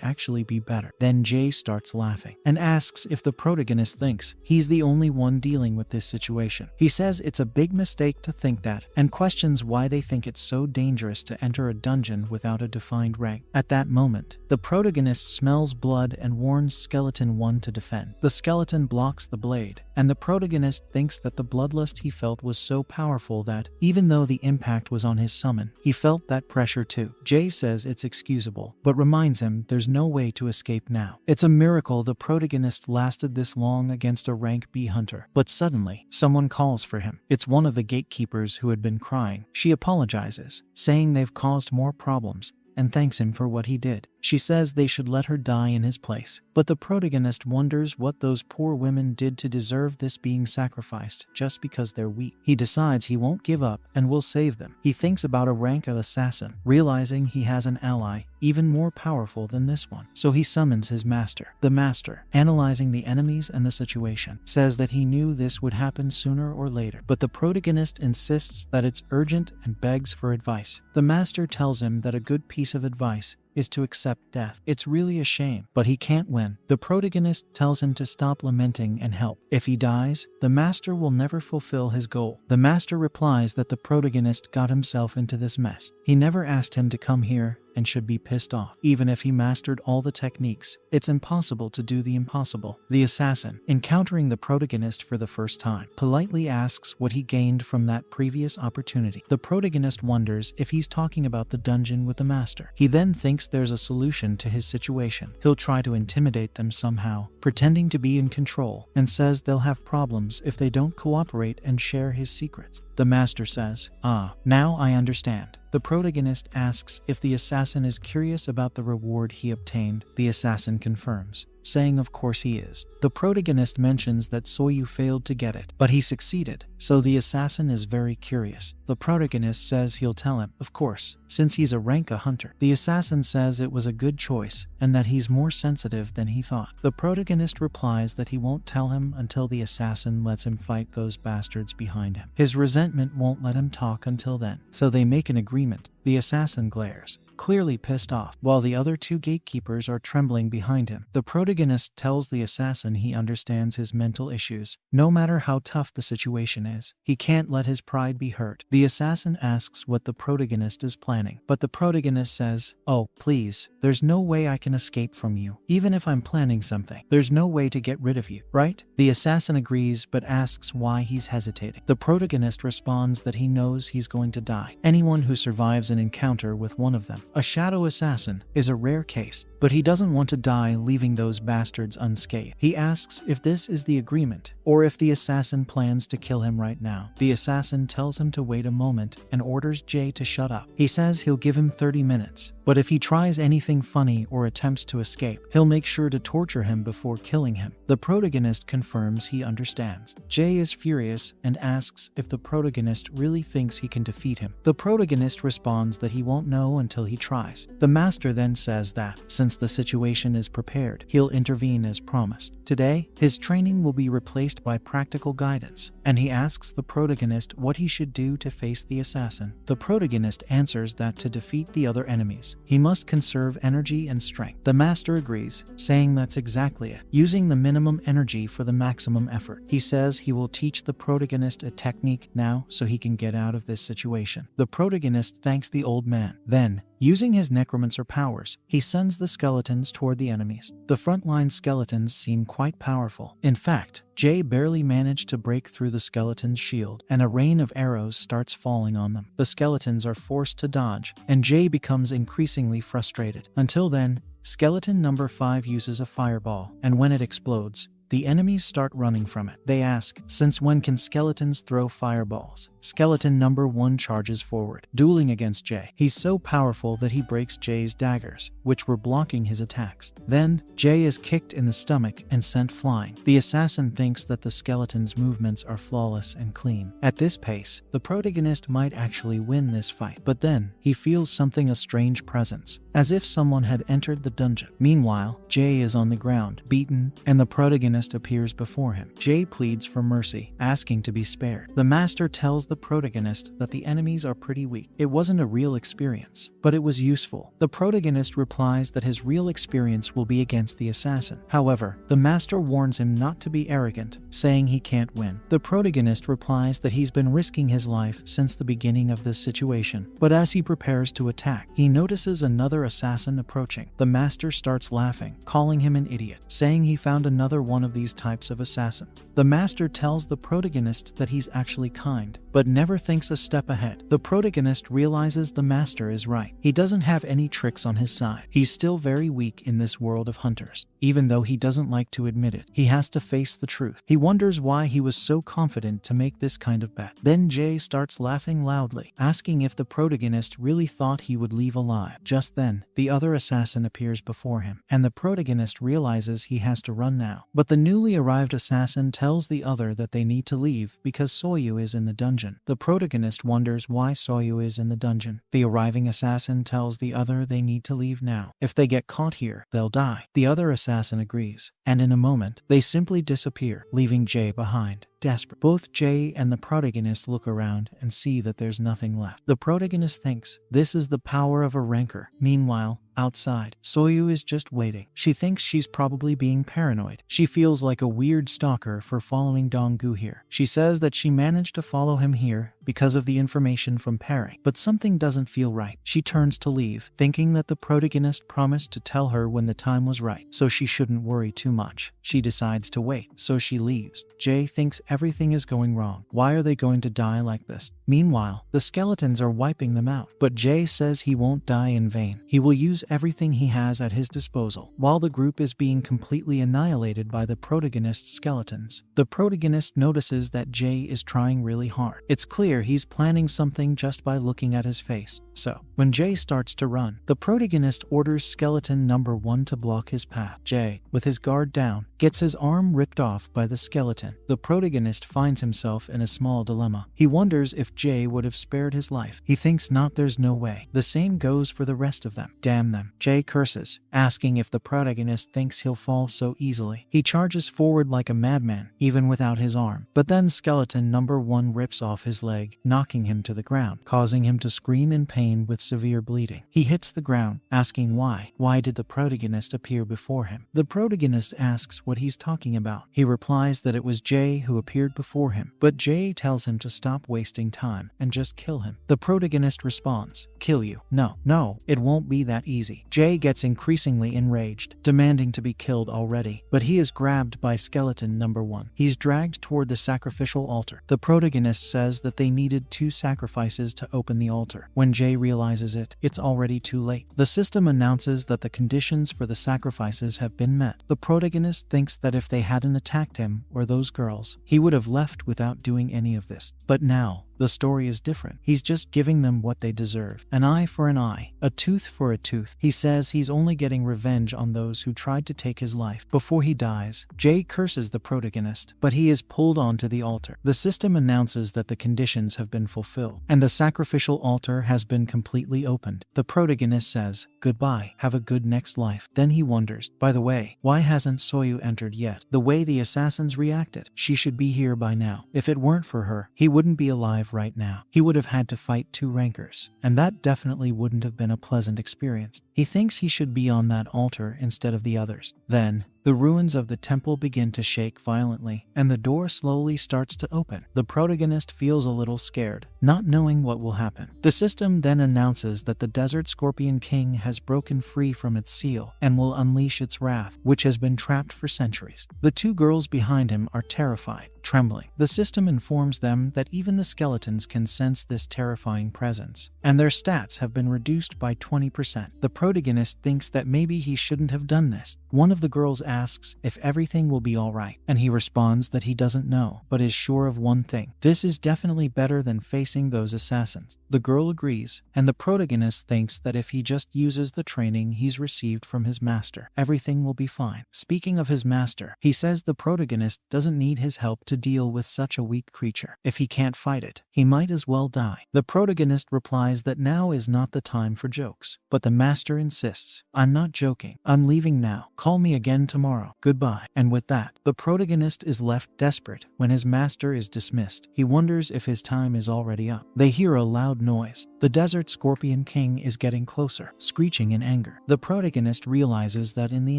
actually be better. Then Jae starts laughing and asks if the protagonist thinks he's the only one dealing with this situation. He says it's a big mistake to think that, and questions why they think it's so dangerous to enter a dungeon without a defined rank. At that moment, the protagonist smells blood and warns Skeleton 1 to defend. The skeleton blocks the blade, and the protagonist thinks that the bloodlust he felt was so powerful that, even though the impact was on his summon, he felt that pressure too. Jae says it's excusable, but reminds him there's no way to escape now. It's a miracle the protagonist lasted this long against a rank B hunter. But suddenly, someone calls for him. It's one of the gatekeepers who had been crying. She apologizes, saying they've caused more problems, and thanks him for what he did. She says they should let her die in his place, but the protagonist wonders what those poor women did to deserve this being sacrificed just because they're weak. He decides he won't give up and will save them. He thinks about a rank of assassin, realizing he has an ally even more powerful than this one. So he summons his master. The master, analyzing the enemies and the situation, says that he knew this would happen sooner or later, but the protagonist insists that it's urgent and begs for advice. The master tells him that a good piece of advice is to accept death. It's really a shame, but he can't win. The protagonist tells him to stop lamenting and help. If he dies, the master will never fulfill his goal. The master replies that the protagonist got himself into this mess. He never asked him to come here and should be pissed off. Even if he mastered all the techniques, it's impossible to do the impossible. The assassin, encountering the protagonist for the first time, politely asks what he gained from that previous opportunity. The protagonist wonders if he's talking about the dungeon with the master. He then thinks there's a solution to his situation. He'll try to intimidate them somehow, pretending to be in control, and says they'll have problems if they don't cooperate and share his secrets. The master says, "Ah, now I understand." The protagonist asks if the assassin is curious about the reward he obtained. The assassin confirms, saying of course he is. The protagonist mentions that Soyu failed to get it, but he succeeded, so the assassin is very curious. The protagonist says he'll tell him, of course, since he's a rank a hunter. The assassin says it was a good choice and that he's more sensitive than he thought. The protagonist replies that he won't tell him until the assassin lets him fight those bastards behind him. His resentment won't let him talk until then, so they make an agreement. The assassin glares, clearly pissed off, while the other two gatekeepers are trembling behind him. The protagonist tells the assassin he understands his mental issues. No matter how tough the situation is, he can't let his pride be hurt. The assassin asks what the protagonist is planning, but the protagonist says, "Oh, please, there's no way I can escape from you. Even if I'm planning something, there's no way to get rid of you, right?" The assassin agrees but asks why he's hesitating. The protagonist responds that he knows he's going to die. Anyone who survives an encounter with one of them, a shadow assassin, is a rare case, but he doesn't want to die leaving those bastards unscathed. He asks if this is the agreement, or if the assassin plans to kill him right now. The assassin tells him to wait a moment and orders Jay to shut up. He says he'll give him 30 minutes, but if he tries anything funny or attempts to escape, he'll make sure to torture him before killing him. The protagonist confirms he understands. Jay is furious and asks if the protagonist really thinks he can defeat him. The protagonist responds that he won't know until he tries. The master then says that, since the situation is prepared, he'll intervene as promised. Today, his training will be replaced by practical guidance, and he asks the protagonist what he should do to face the assassin. The protagonist answers that to defeat the other enemies, he must conserve energy and strength. The master agrees, saying that's exactly it, using the minimum energy for the maximum effort. He says he will teach the protagonist a technique now so he can get out of this situation. The protagonist thanks the old man. Then, using his necromancer powers, he sends the skeletons toward the enemies. The frontline skeletons seem quite powerful. In fact, Jay barely managed to break through the skeleton's shield, and a rain of arrows starts falling on them. The skeletons are forced to dodge, and Jay becomes increasingly frustrated. Until then, skeleton number 5 uses a fireball, and when it explodes, the enemies start running from it. They ask, since when can skeletons throw fireballs? Skeleton number 1 charges forward, dueling against Jay. He's so powerful that he breaks Jay's daggers, which were blocking his attacks. Then, Jay is kicked in the stomach and sent flying. The assassin thinks that the skeleton's movements are flawless and clean. At this pace, the protagonist might actually win this fight. But then, he feels something, a strange presence, as if someone had entered the dungeon. Meanwhile, Jay is on the ground, beaten, and the protagonist appears before him. Jay pleads for mercy, asking to be spared. The master tells the protagonist that the enemies are pretty weak. It wasn't a real experience, but it was useful. The protagonist replies that his real experience will be against the assassin. However, the master warns him not to be arrogant, saying he can't win. The protagonist replies that he's been risking his life since the beginning of this situation, but as he prepares to attack, he notices another assassin approaching. The master starts laughing, calling him an idiot, saying he found another one of these types of assassins. The master tells the protagonist that he's actually kind, but never thinks a step ahead. The protagonist realizes the master is right. He doesn't have any tricks on his side. He's still very weak in this world of hunters. Even though he doesn't like to admit it, he has to face the truth. He wonders why he was so confident to make this kind of bet. Then Jay starts laughing loudly, asking if the protagonist really thought he would leave alive. Just then, the other assassin appears before him, and the protagonist realizes he has to run now. But the newly arrived assassin tells the other that they need to leave because Soyu is in the dungeon. The protagonist wonders why Soyu is in the dungeon. The arriving assassin tells the other they need to leave now. If they get caught here, they'll die. The other assassin agrees, and in a moment, they simply disappear, leaving Jay behind. Desperate. Both Jay and the protagonist look around and see that there's nothing left. The protagonist thinks this is the power of a rancor. Meanwhile, Outside, Soyu is just waiting. She thinks she's probably being paranoid. She feels like a weird stalker for following Donggu here. She says that she managed to follow him here because of the information from Perry, but something doesn't feel right. She turns to leave, thinking that the protagonist promised to tell her when the time was right, so she shouldn't worry too much. She decides to wait, so she leaves. Jay thinks everything is going wrong. Why are they going to die like this? Meanwhile, the skeletons are wiping them out, but Jay says he won't die in vain. He will use everything he has at his disposal. While the group is being completely annihilated by the protagonist's skeletons, the protagonist notices that Jay is trying really hard. It's clear he's planning something just by looking at his face. So, when Jay starts to run, the protagonist orders skeleton number 1 to block his path. Jay, with his guard down, gets his arm ripped off by the skeleton. The protagonist finds himself in a small dilemma. He wonders if Jay would have spared his life. He thinks not, there's no way. The same goes for the rest of them. Damn them. Jay curses, asking if the protagonist thinks he'll fall so easily. He charges forward like a madman, even without his arm. But then skeleton number 1 rips off his leg, knocking him to the ground, causing him to scream in pain with severe bleeding. He hits the ground, asking why. Why did the protagonist appear before him? The protagonist asks what he's talking about. He replies that it was Jay who appeared before him, but Jay tells him to stop wasting time and just kill him. The protagonist responds, "Kill you? No, it won't be that easy." Jay gets increasingly enraged, demanding to be killed already, but he is grabbed by skeleton number 1. He's dragged toward the sacrificial altar. The protagonist says that they needed 2 sacrifices to open the altar. When Jay realizes it, it's already too late. The system announces that the conditions for the sacrifices have been met. The protagonist thinks that if they hadn't attacked him or those girls, he would have left without doing any of this. But now, the story is different. He's just giving them what they deserve. An eye for an eye, a tooth for a tooth. He says he's only getting revenge on those who tried to take his life. Before he dies, Jay curses the protagonist, but he is pulled onto the altar. The system announces that the conditions have been fulfilled, and the sacrificial altar has been completely opened. The protagonist says, "Goodbye, have a good next life." Then he wonders, by the way, why hasn't Soyu entered yet? The way the assassins reacted, she should be here by now. If it weren't for her, he wouldn't be alive right now. He would have had to fight 2 rankers, and that definitely wouldn't have been a pleasant experience. He thinks he should be on that altar instead of the others. Then, the ruins of the temple begin to shake violently, and the door slowly starts to open. The protagonist feels a little scared, not knowing what will happen. The system then announces that the Desert Scorpion King has broken free from its seal and will unleash its wrath, which has been trapped for centuries. The 2 girls behind him are terrified, trembling. The system informs them that even the skeletons can sense this terrifying presence, and their stats have been reduced by 20%. The protagonist thinks that maybe he shouldn't have done this. One of the girls asks if everything will be alright, and he responds that he doesn't know, but is sure of one thing. This is definitely better than facing those assassins. The girl agrees, and the protagonist thinks that if he just uses the training he's received from his master, everything will be fine. Speaking of his master, he says the protagonist doesn't need his help to deal with such a weak creature. If he can't fight it, he might as well die. The protagonist replies that now is not the time for jokes, but the master insists, "I'm not joking. I'm leaving now. Call me again tomorrow. Goodbye." And with that, the protagonist is left desperate when his master is dismissed. He wonders if his time is already up. They hear a loud noise. The Desert Scorpion King is getting closer, screeching in anger. The protagonist realizes that in the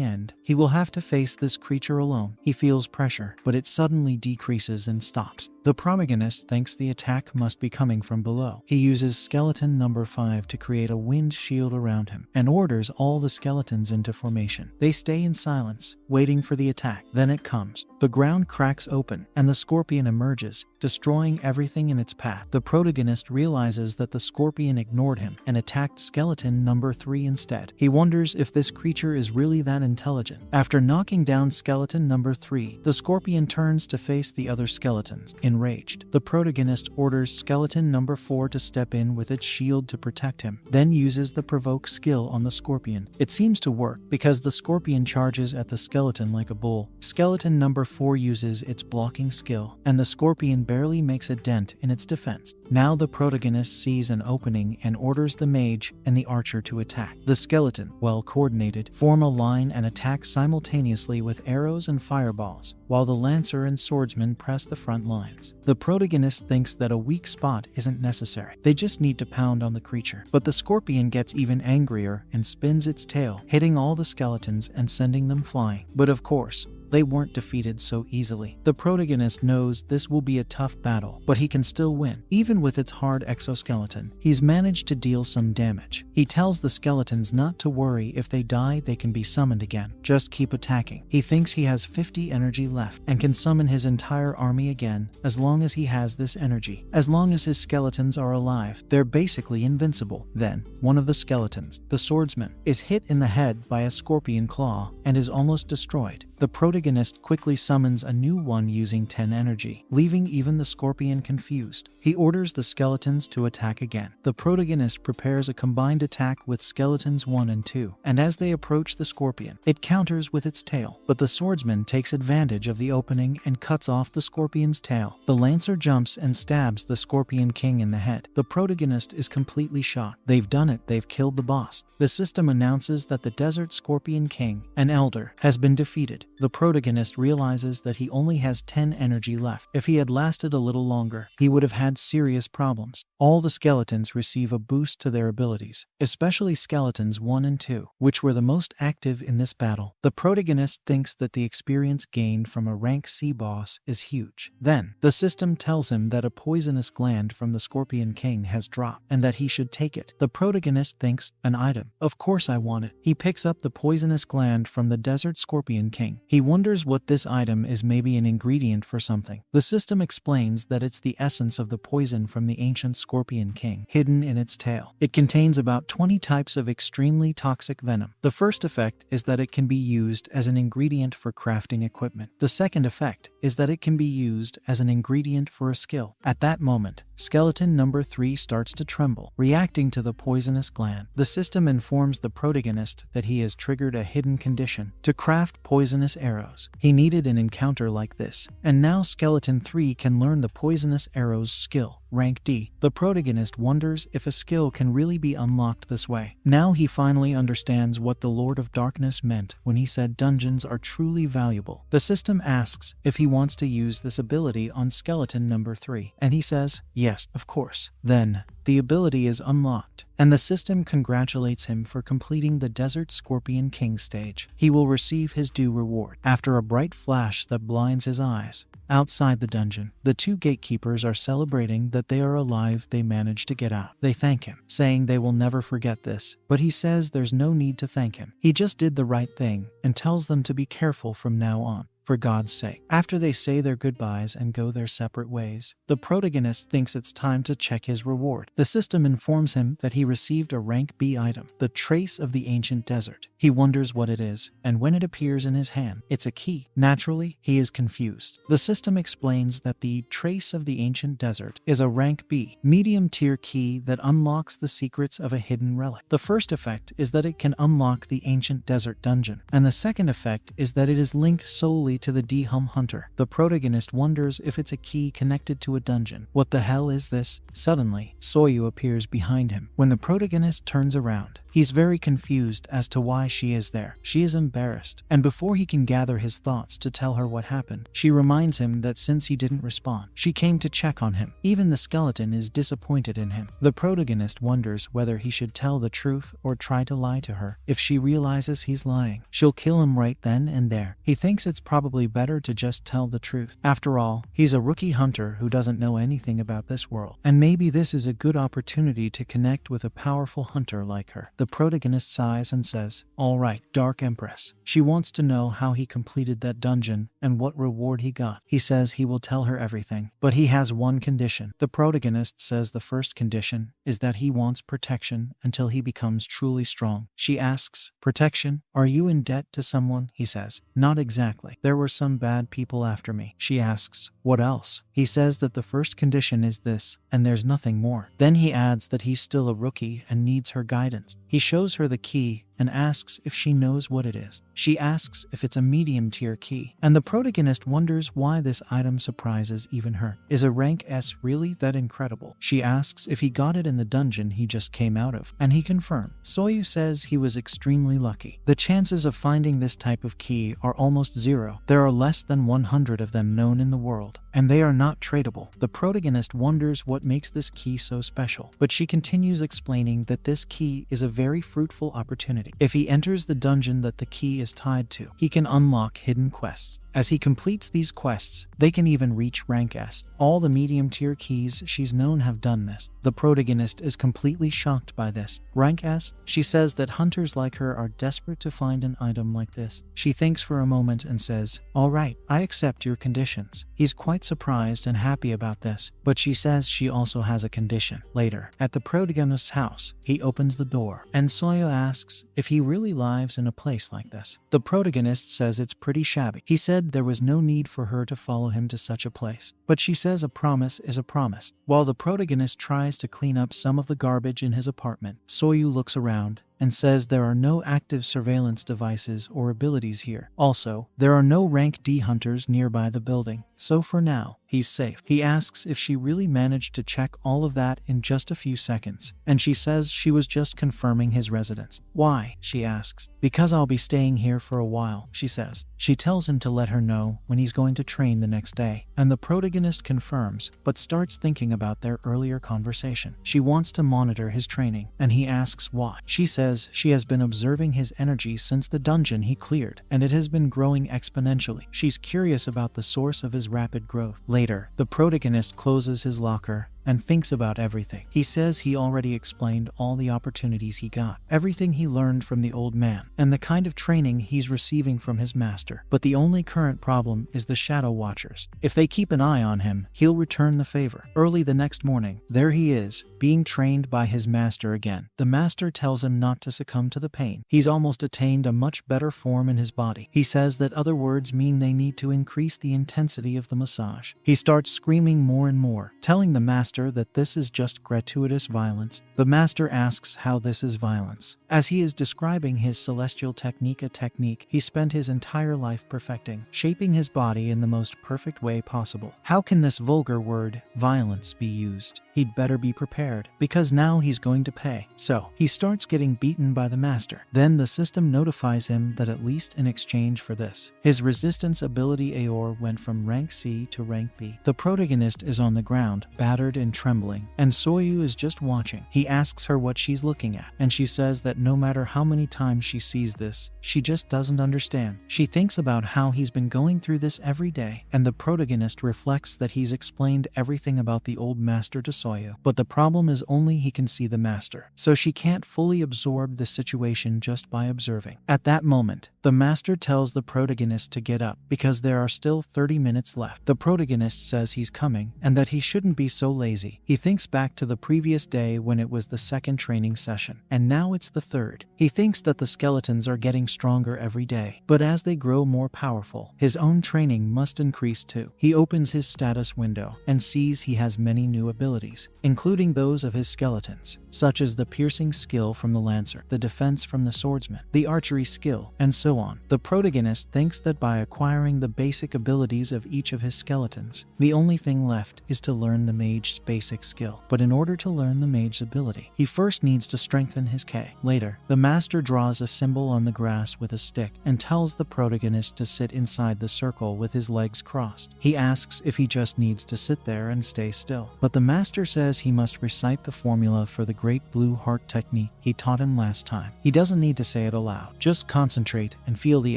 end, he will have to face this creature alone. He feels pressure, but it suddenly decreases and stops. The protagonist thinks the attack must be coming from below. He uses skeleton number 5 to create a wind shield around him and orders all the skeletons into formation. They stay in silence, waiting for the attack. Then it comes. The ground cracks open, and the scorpion emerges, destroying everything in its path. The protagonist realizes that the scorpion ignored him and attacked skeleton number 3 instead. He wonders if this creature is really that intelligent. After knocking down skeleton number 3, the scorpion turns to face the other skeletons. Enraged, the protagonist orders skeleton number 4 to step in with its shield to protect him, then uses the provoke skill on the scorpion. It seems to work because the scorpion charges at the skeleton like a bull. Skeleton number 4 uses its blocking skill, and the scorpion barely makes a dent in its defense. Now the protagonist sees an opening and orders the mage and the archer to attack. The skeleton, well coordinated, form a line and attack simultaneously with arrows and fireballs. while the lancer and swordsman press the front lines. The protagonist thinks that a weak spot isn't necessary. They just need to pound on the creature. But the scorpion gets even angrier and spins its tail, hitting all the skeletons and sending them flying. But of course, they weren't defeated so easily. The protagonist knows this will be a tough battle, but he can still win. Even with its hard exoskeleton, he's managed to deal some damage. He tells the skeletons not to worry. If they die, they can be summoned again. Just keep attacking. He thinks he has 50 energy left and can summon his entire army again as long as he has this energy. As long as his skeletons are alive, they're basically invincible. Then, one of the skeletons, the swordsman, is hit in the head by a scorpion claw and is almost destroyed. The protagonist quickly summons a new one using 10 energy, leaving even the scorpion confused. He orders the skeletons to attack again. The protagonist prepares a combined attack with skeletons 1 and 2, and as they approach the scorpion, it counters with its tail. But the swordsman takes advantage of the opening and cuts off the scorpion's tail. The lancer jumps and stabs the scorpion king in the head. The protagonist is completely shocked. They've done it. They've killed the boss. The system announces that the desert scorpion king, an elder, has been defeated. The protagonist realizes that he only has 10 energy left. If he had lasted a little longer, he would have had serious problems. All the skeletons receive a boost to their abilities, especially skeletons 1 and 2, which were the most active in this battle. The protagonist thinks that the experience gained from a rank C boss is huge. Then, the system tells him that a poisonous gland from the Scorpion King has dropped, and that he should take it. The protagonist thinks, an item. Of course I want it. He picks up the poisonous gland from the Desert Scorpion King. He wonders what this item is, maybe an ingredient for something. The system explains that it's the essence of the poison from the ancient Scorpion King, hidden in its tail. It contains about 20 types of extremely toxic venom. The first effect is that it can be used as an ingredient for crafting equipment. The second effect is that it can be used as an ingredient for a skill. At that moment, skeleton number 3 starts to tremble, reacting to the poisonous gland. The system informs the protagonist that he has triggered a hidden condition to craft poisonous arrows. He needed an encounter like this, and now skeleton 3 can learn the poisonous arrows skill, rank D. The protagonist wonders if a skill can really be unlocked this way. Now he finally understands what the Lord of Darkness meant when he said dungeons are truly valuable. The system asks if he wants to use this ability on skeleton number 3, and he says, yes, of course. Then, the ability is unlocked, and the system congratulates him for completing the Desert Scorpion King stage. He will receive his due reward. After a bright flash that blinds his eyes, outside the dungeon, the 2 gatekeepers are celebrating that they are alive. They managed to get out. They thank him, saying they will never forget this, but he says there's no need to thank him. He just did the right thing and tells them to be careful from now on. For God's sake. After they say their goodbyes and go their separate ways, the protagonist thinks it's time to check his reward. The system informs him that he received a rank B item, the Trace of the Ancient Desert. He wonders what it is, and when it appears in his hand, it's a key. Naturally, he is confused. The system explains that the Trace of the Ancient Desert is a rank B, medium-tier key that unlocks the secrets of a hidden relic. The first effect is that it can unlock the Ancient Desert dungeon, and the second effect is that it is linked solely to the D-Hum Hunter. The protagonist wonders if it's a key connected to a dungeon. What the hell is this? Suddenly, Soyu appears behind him. When the protagonist turns around, he's very confused as to why she is there. She is embarrassed, and before he can gather his thoughts to tell her what happened, she reminds him that since he didn't respond, she came to check on him. Even the skeleton is disappointed in him. The protagonist wonders whether he should tell the truth or try to lie to her. If she realizes he's lying, she'll kill him right then and there. He thinks it's probably better to just tell the truth. After all, he's a rookie hunter who doesn't know anything about this world, and maybe this is a good opportunity to connect with a powerful hunter like her. The protagonist sighs and says, all right, Dark Empress. She wants to know how he completed that dungeon and what reward he got. He says he will tell her everything, but he has one condition. The protagonist says the first condition is that he wants protection until he becomes truly strong. She asks, protection? Are you in debt to someone? He says, not exactly. There were some bad people after me. She asks, what else? He says that the first condition is this, and there's nothing more. Then he adds that he's still a rookie and needs her guidance. He shows her the key and asks if she knows what it is. She asks if it's a medium-tier key, and the protagonist wonders why this item surprises even her. Is a rank S really that incredible? She asks if he got it in the dungeon he just came out of, and he confirmed. Soyu says he was extremely lucky. The chances of finding this type of key are almost zero. There are less than 100 of them known in the world, and they are not tradable. The protagonist wonders what makes this key so special, but she continues explaining that this key is a very fruitful opportunity. If he enters the dungeon that the key is tied to, he can unlock hidden quests. As he completes these quests, they can even reach rank S. All the medium-tier keys she's known have done this. The protagonist is completely shocked by this. Rank S? She says that hunters like her are desperate to find an item like this. She thinks for a moment and says, "All right, I accept your conditions." He's quite surprised and happy about this, but she says she also has a condition. Later, at the protagonist's house, he opens the door, and Soyo asks if he really lives in a place like this. The protagonist says it's pretty shabby. He said there was no need for her to follow him to such a place, but she says a promise is a promise. While the protagonist tries to clean up some of the garbage in his apartment, Soyu looks around and says there are no active surveillance devices or abilities here. Also, there are no rank D hunters nearby the building, so for now, he's safe. He asks if she really managed to check all of that in just a few seconds, and she says she was just confirming his residence. Why? She asks. Because I'll be staying here for a while, she says. She tells him to let her know when he's going to train the next day, and the protagonist confirms, but starts thinking about their earlier conversation. She wants to monitor his training, and he asks why. She says she has been observing his energy since the dungeon he cleared, and it has been growing exponentially. She's curious about the source of his rapid growth. Later, the protagonist closes his locker and thinks about everything. He says he already explained all the opportunities he got, everything he learned from the old man, and the kind of training he's receiving from his master. But the only current problem is the Shadow Watchers. If they keep an eye on him, he'll return the favor. Early the next morning, there he is, being trained by his master again. The master tells him not to succumb to the pain. He's almost attained a much better form in his body. He says that other words mean they need to increase the intensity of the massage. He starts screaming more and more, telling the master that this is just gratuitous violence. The master asks how this is violence. As he is describing his celestial technique, a technique he spent his entire life perfecting, shaping his body in the most perfect way possible. How can this vulgar word, violence, be used? He'd better be prepared, because now he's going to pay. So, he starts getting beaten by the master. Then the system notifies him that at least in exchange for this, his resistance ability Aor went from rank C to rank B. The protagonist is on the ground, battered and trembling, and Soyu is just watching. He asks her what she's looking at, and she says that no matter how many times she sees this, she just doesn't understand. She thinks about how he's been going through this every day, and the protagonist reflects that he's explained everything about the old master to Soyu, but the problem is only he can see the master, so she can't fully absorb the situation just by observing. At that moment, the master tells the protagonist to get up, because there are still 30 minutes left. The protagonist says he's coming, and that he shouldn't be so lazy. He thinks back to the previous day when it was the second training session, and now it's the third. He thinks that the skeletons are getting stronger every day, but as they grow more powerful, his own training must increase too. He opens his status window and sees he has many new abilities, including those of his skeletons, such as the piercing skill from the lancer, the defense from the swordsman, the archery skill, and so on. The protagonist thinks that by acquiring the basic abilities of each of his skeletons, the only thing left is to learn the mage's basic skill. But in order to learn the mage's ability, he first needs to strengthen his K. Later, the master draws a symbol on the grass with a stick and tells the protagonist to sit inside the circle with his legs crossed. He asks if he just needs to sit there and stay still, but the master says he must recite the formula for the great blue heart technique he taught him last time. He doesn't need to say it aloud, just concentrate and feel the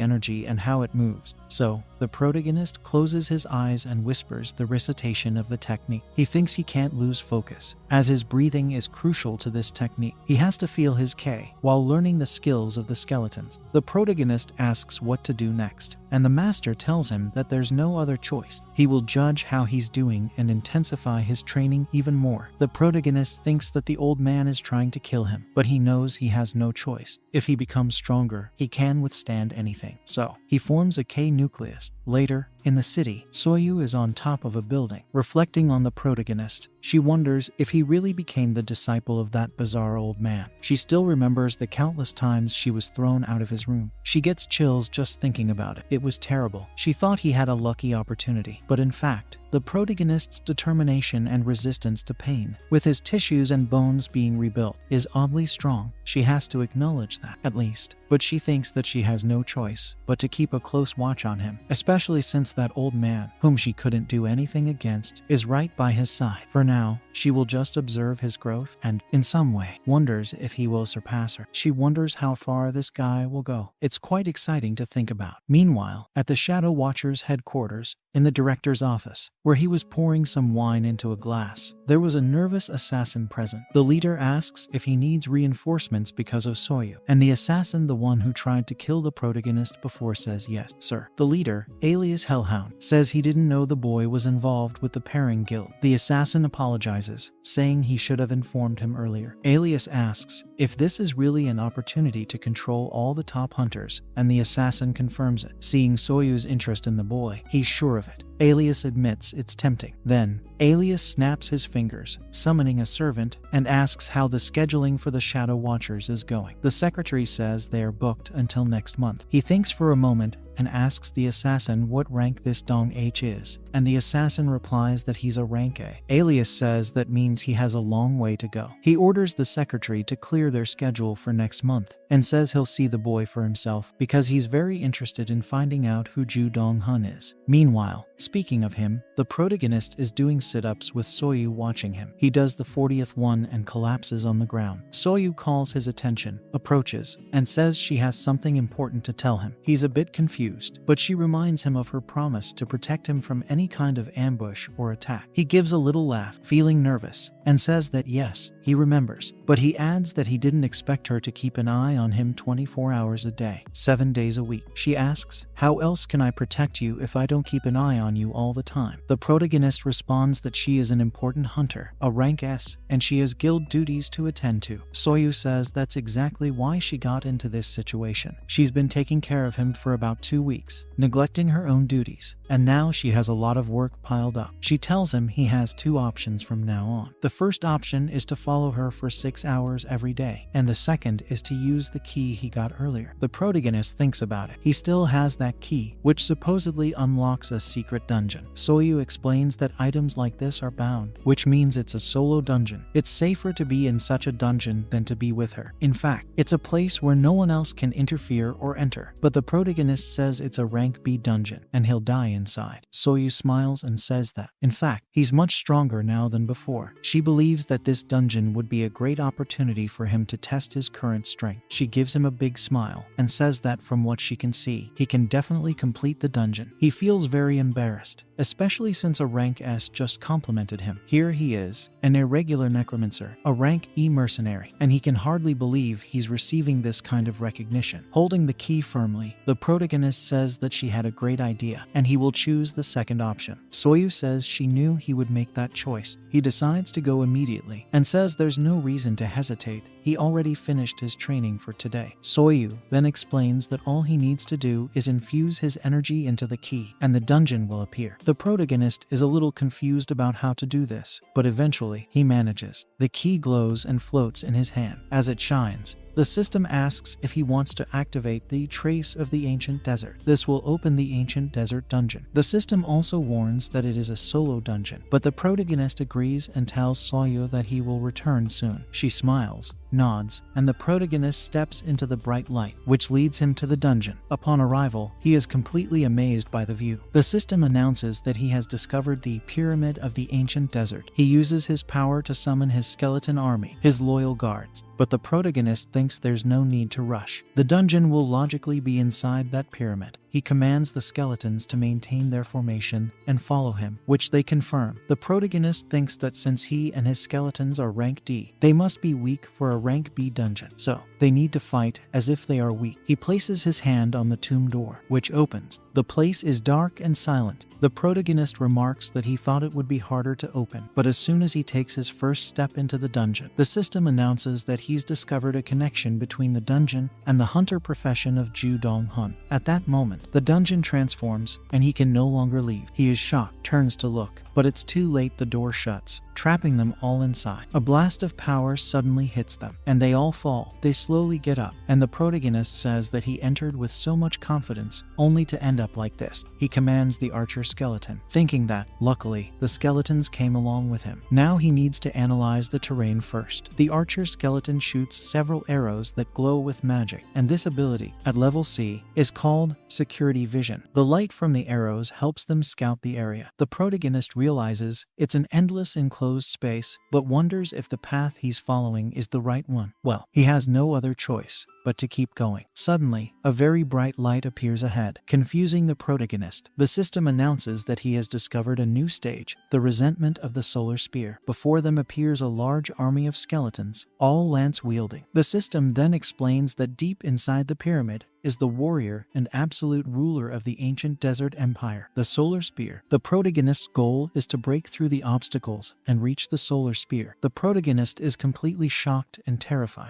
energy and how it moves. So, the protagonist closes his eyes and whispers the recitation of the technique. He thinks he can't lose focus, as his breathing is crucial to this technique. He has to feel his K while learning the skills of the skeletons. The protagonist asks what to do next, and the master tells him that there's no other choice. He will judge how he's doing and intensify his training even more. The protagonist thinks that the old man is trying to kill him, but he knows he has no choice. If he becomes stronger, he can withstand anything. So, he forms a K nucleus. Later, in the city, Soyu is on top of a building, reflecting on the protagonist. She wonders if he really became the disciple of that bizarre old man. She still remembers the countless times she was thrown out of his room. She gets chills just thinking about it. It was terrible. She thought he had a lucky opportunity, but in fact, the protagonist's determination and resistance to pain, with his tissues and bones being rebuilt, is oddly strong. She has to acknowledge that, at least. But she thinks that she has no choice but to keep a close watch on him, especially since that old man, whom she couldn't do anything against, is right by his side. For now, she will just observe his growth and, in some way, wonders if he will surpass her. She wonders how far this guy will go. It's quite exciting to think about. Meanwhile, at the Shadow Watcher's headquarters, in the director's office, where he was pouring some wine into a glass, there was a nervous assassin present. The leader asks if he needs reinforcements because of Soyu, and the assassin, the one who tried to kill the protagonist before, says yes, sir. The leader, alias Hellhound, says he didn't know the boy was involved with the pairing guild. The assassin apologizes, saying he should have informed him earlier. Alias asks if this is really an opportunity to control all the top hunters, and the assassin confirms it. Seeing Soyu's interest in the boy, he's sure of it. Alias admits it's tempting. Then, Alias snaps his fingers, summoning a servant, and asks how the scheduling for the Shadow Watchers is going. The secretary says they are booked until next month. He thinks for a moment and asks the assassin what rank this Dong H is, and the assassin replies that he's a rank A. Alias says that means he has a long way to go. He orders the secretary to clear their schedule for next month, and says he'll see the boy for himself because he's very interested in finding out who Ju Dong-hun is. Meanwhile, speaking of him, the protagonist is doing sit-ups with Soyu watching him. He does the 40th one and collapses on the ground. Soyu calls his attention, approaches, and says she has something important to tell him. He's a bit confused, but she reminds him of her promise to protect him from any kind of ambush or attack. He gives a little laugh, feeling nervous, and says that yes, he remembers, but he adds that he didn't expect her to keep an eye on him 24 hours a day, 7 days a week. She asks, how else can I protect you if I don't keep an eye on you all the time? The protagonist responds that she is an important hunter, a rank S, and she has guild duties to attend to. Soyu says that's exactly why she got into this situation. She's been taking care of him for about 2 weeks, neglecting her own duties, and now she has a lot of work piled up. She tells him he has 2 options from now on. The first option is to follow her for 6 hours every day, and the second is to use the key he got earlier. The protagonist thinks about it. He still has that key, which supposedly unlocks a secret dungeon. Soyu explains that items like this are bound, which means it's a solo dungeon. It's safer to be in such a dungeon than to be with her. In fact, it's a place where no one else can interfere or enter, but the protagonist says it's a rank B dungeon, and he'll die inside. Soyu smiles and says that, in fact, he's much stronger now than before. She believes that this dungeon would be a great opportunity for him to test his current strength. She gives him a big smile, and says that from what she can see, he can definitely complete the dungeon. He feels very embarrassed, especially since a rank S just complimented him. Here he is, an irregular necromancer, a rank E mercenary, and he can hardly believe he's receiving this kind of recognition. Holding the key firmly, the protagonist says that she had a great idea, and he will choose the second option. Soyu says she knew he would make that choice. He decides to go immediately, and says there's no reason to hesitate. He already finished his training for today. Soyu then explains that all he needs to do is infuse his energy into the key, and the dungeon will appear. The protagonist is a little confused about how to do this, but eventually he manages. The key glows and floats in his hand. As it shines, the system asks if he wants to activate the Trace of the Ancient Desert. This will open the Ancient Desert dungeon. The system also warns that it is a solo dungeon, but the protagonist agrees and tells Soyu that he will return soon. She smiles, nods, and the protagonist steps into the bright light, which leads him to the dungeon. Upon arrival, he is completely amazed by the view. The system announces that he has discovered the Pyramid of the Ancient Desert. He uses his power to summon his skeleton army, his loyal guards, but the protagonist thinks there's no need to rush. The dungeon will logically be inside that pyramid. He commands the skeletons to maintain their formation and follow him, which they confirm. The protagonist thinks that since he and his skeletons are rank D, they must be weak for a rank B dungeon. So, They need to fight as if they are weak. He places his hand on the tomb door, which opens. The place is dark and silent. The protagonist remarks that he thought it would be harder to open, but as soon as he takes his first step into the dungeon, the system announces that he's discovered a connection between the dungeon and the hunter profession of Ju Dong-hun. At that moment, the dungeon transforms and he can no longer leave. He is shocked, turns to look, but it's too late. The door shuts, trapping them all inside. A blast of power suddenly hits them, and they all fall. They slowly get up, and the protagonist says that he entered with so much confidence, only to end up like this. He commands the archer skeleton, thinking that, luckily, the skeletons came along with him. Now he needs to analyze the terrain first. The archer skeleton shoots several arrows that glow with magic, and this ability, at level C, is called Security Vision. The light from the arrows helps them scout the area. The protagonist realizes it's an endless enclosed space, but wonders if the path he's following is the right one. Well, he has no other choice but to keep going. Suddenly, a very bright light appears ahead, confusing the protagonist. The system announces that he has discovered a new stage, the resentment of the solar spear. Before them appears a large army of skeletons, all lance-wielding. The system then explains that deep inside the pyramid is the warrior and absolute ruler of the ancient desert empire, the solar spear. The protagonist's goal is to break through the obstacles and reach the solar spear. The protagonist is completely shocked and terrified.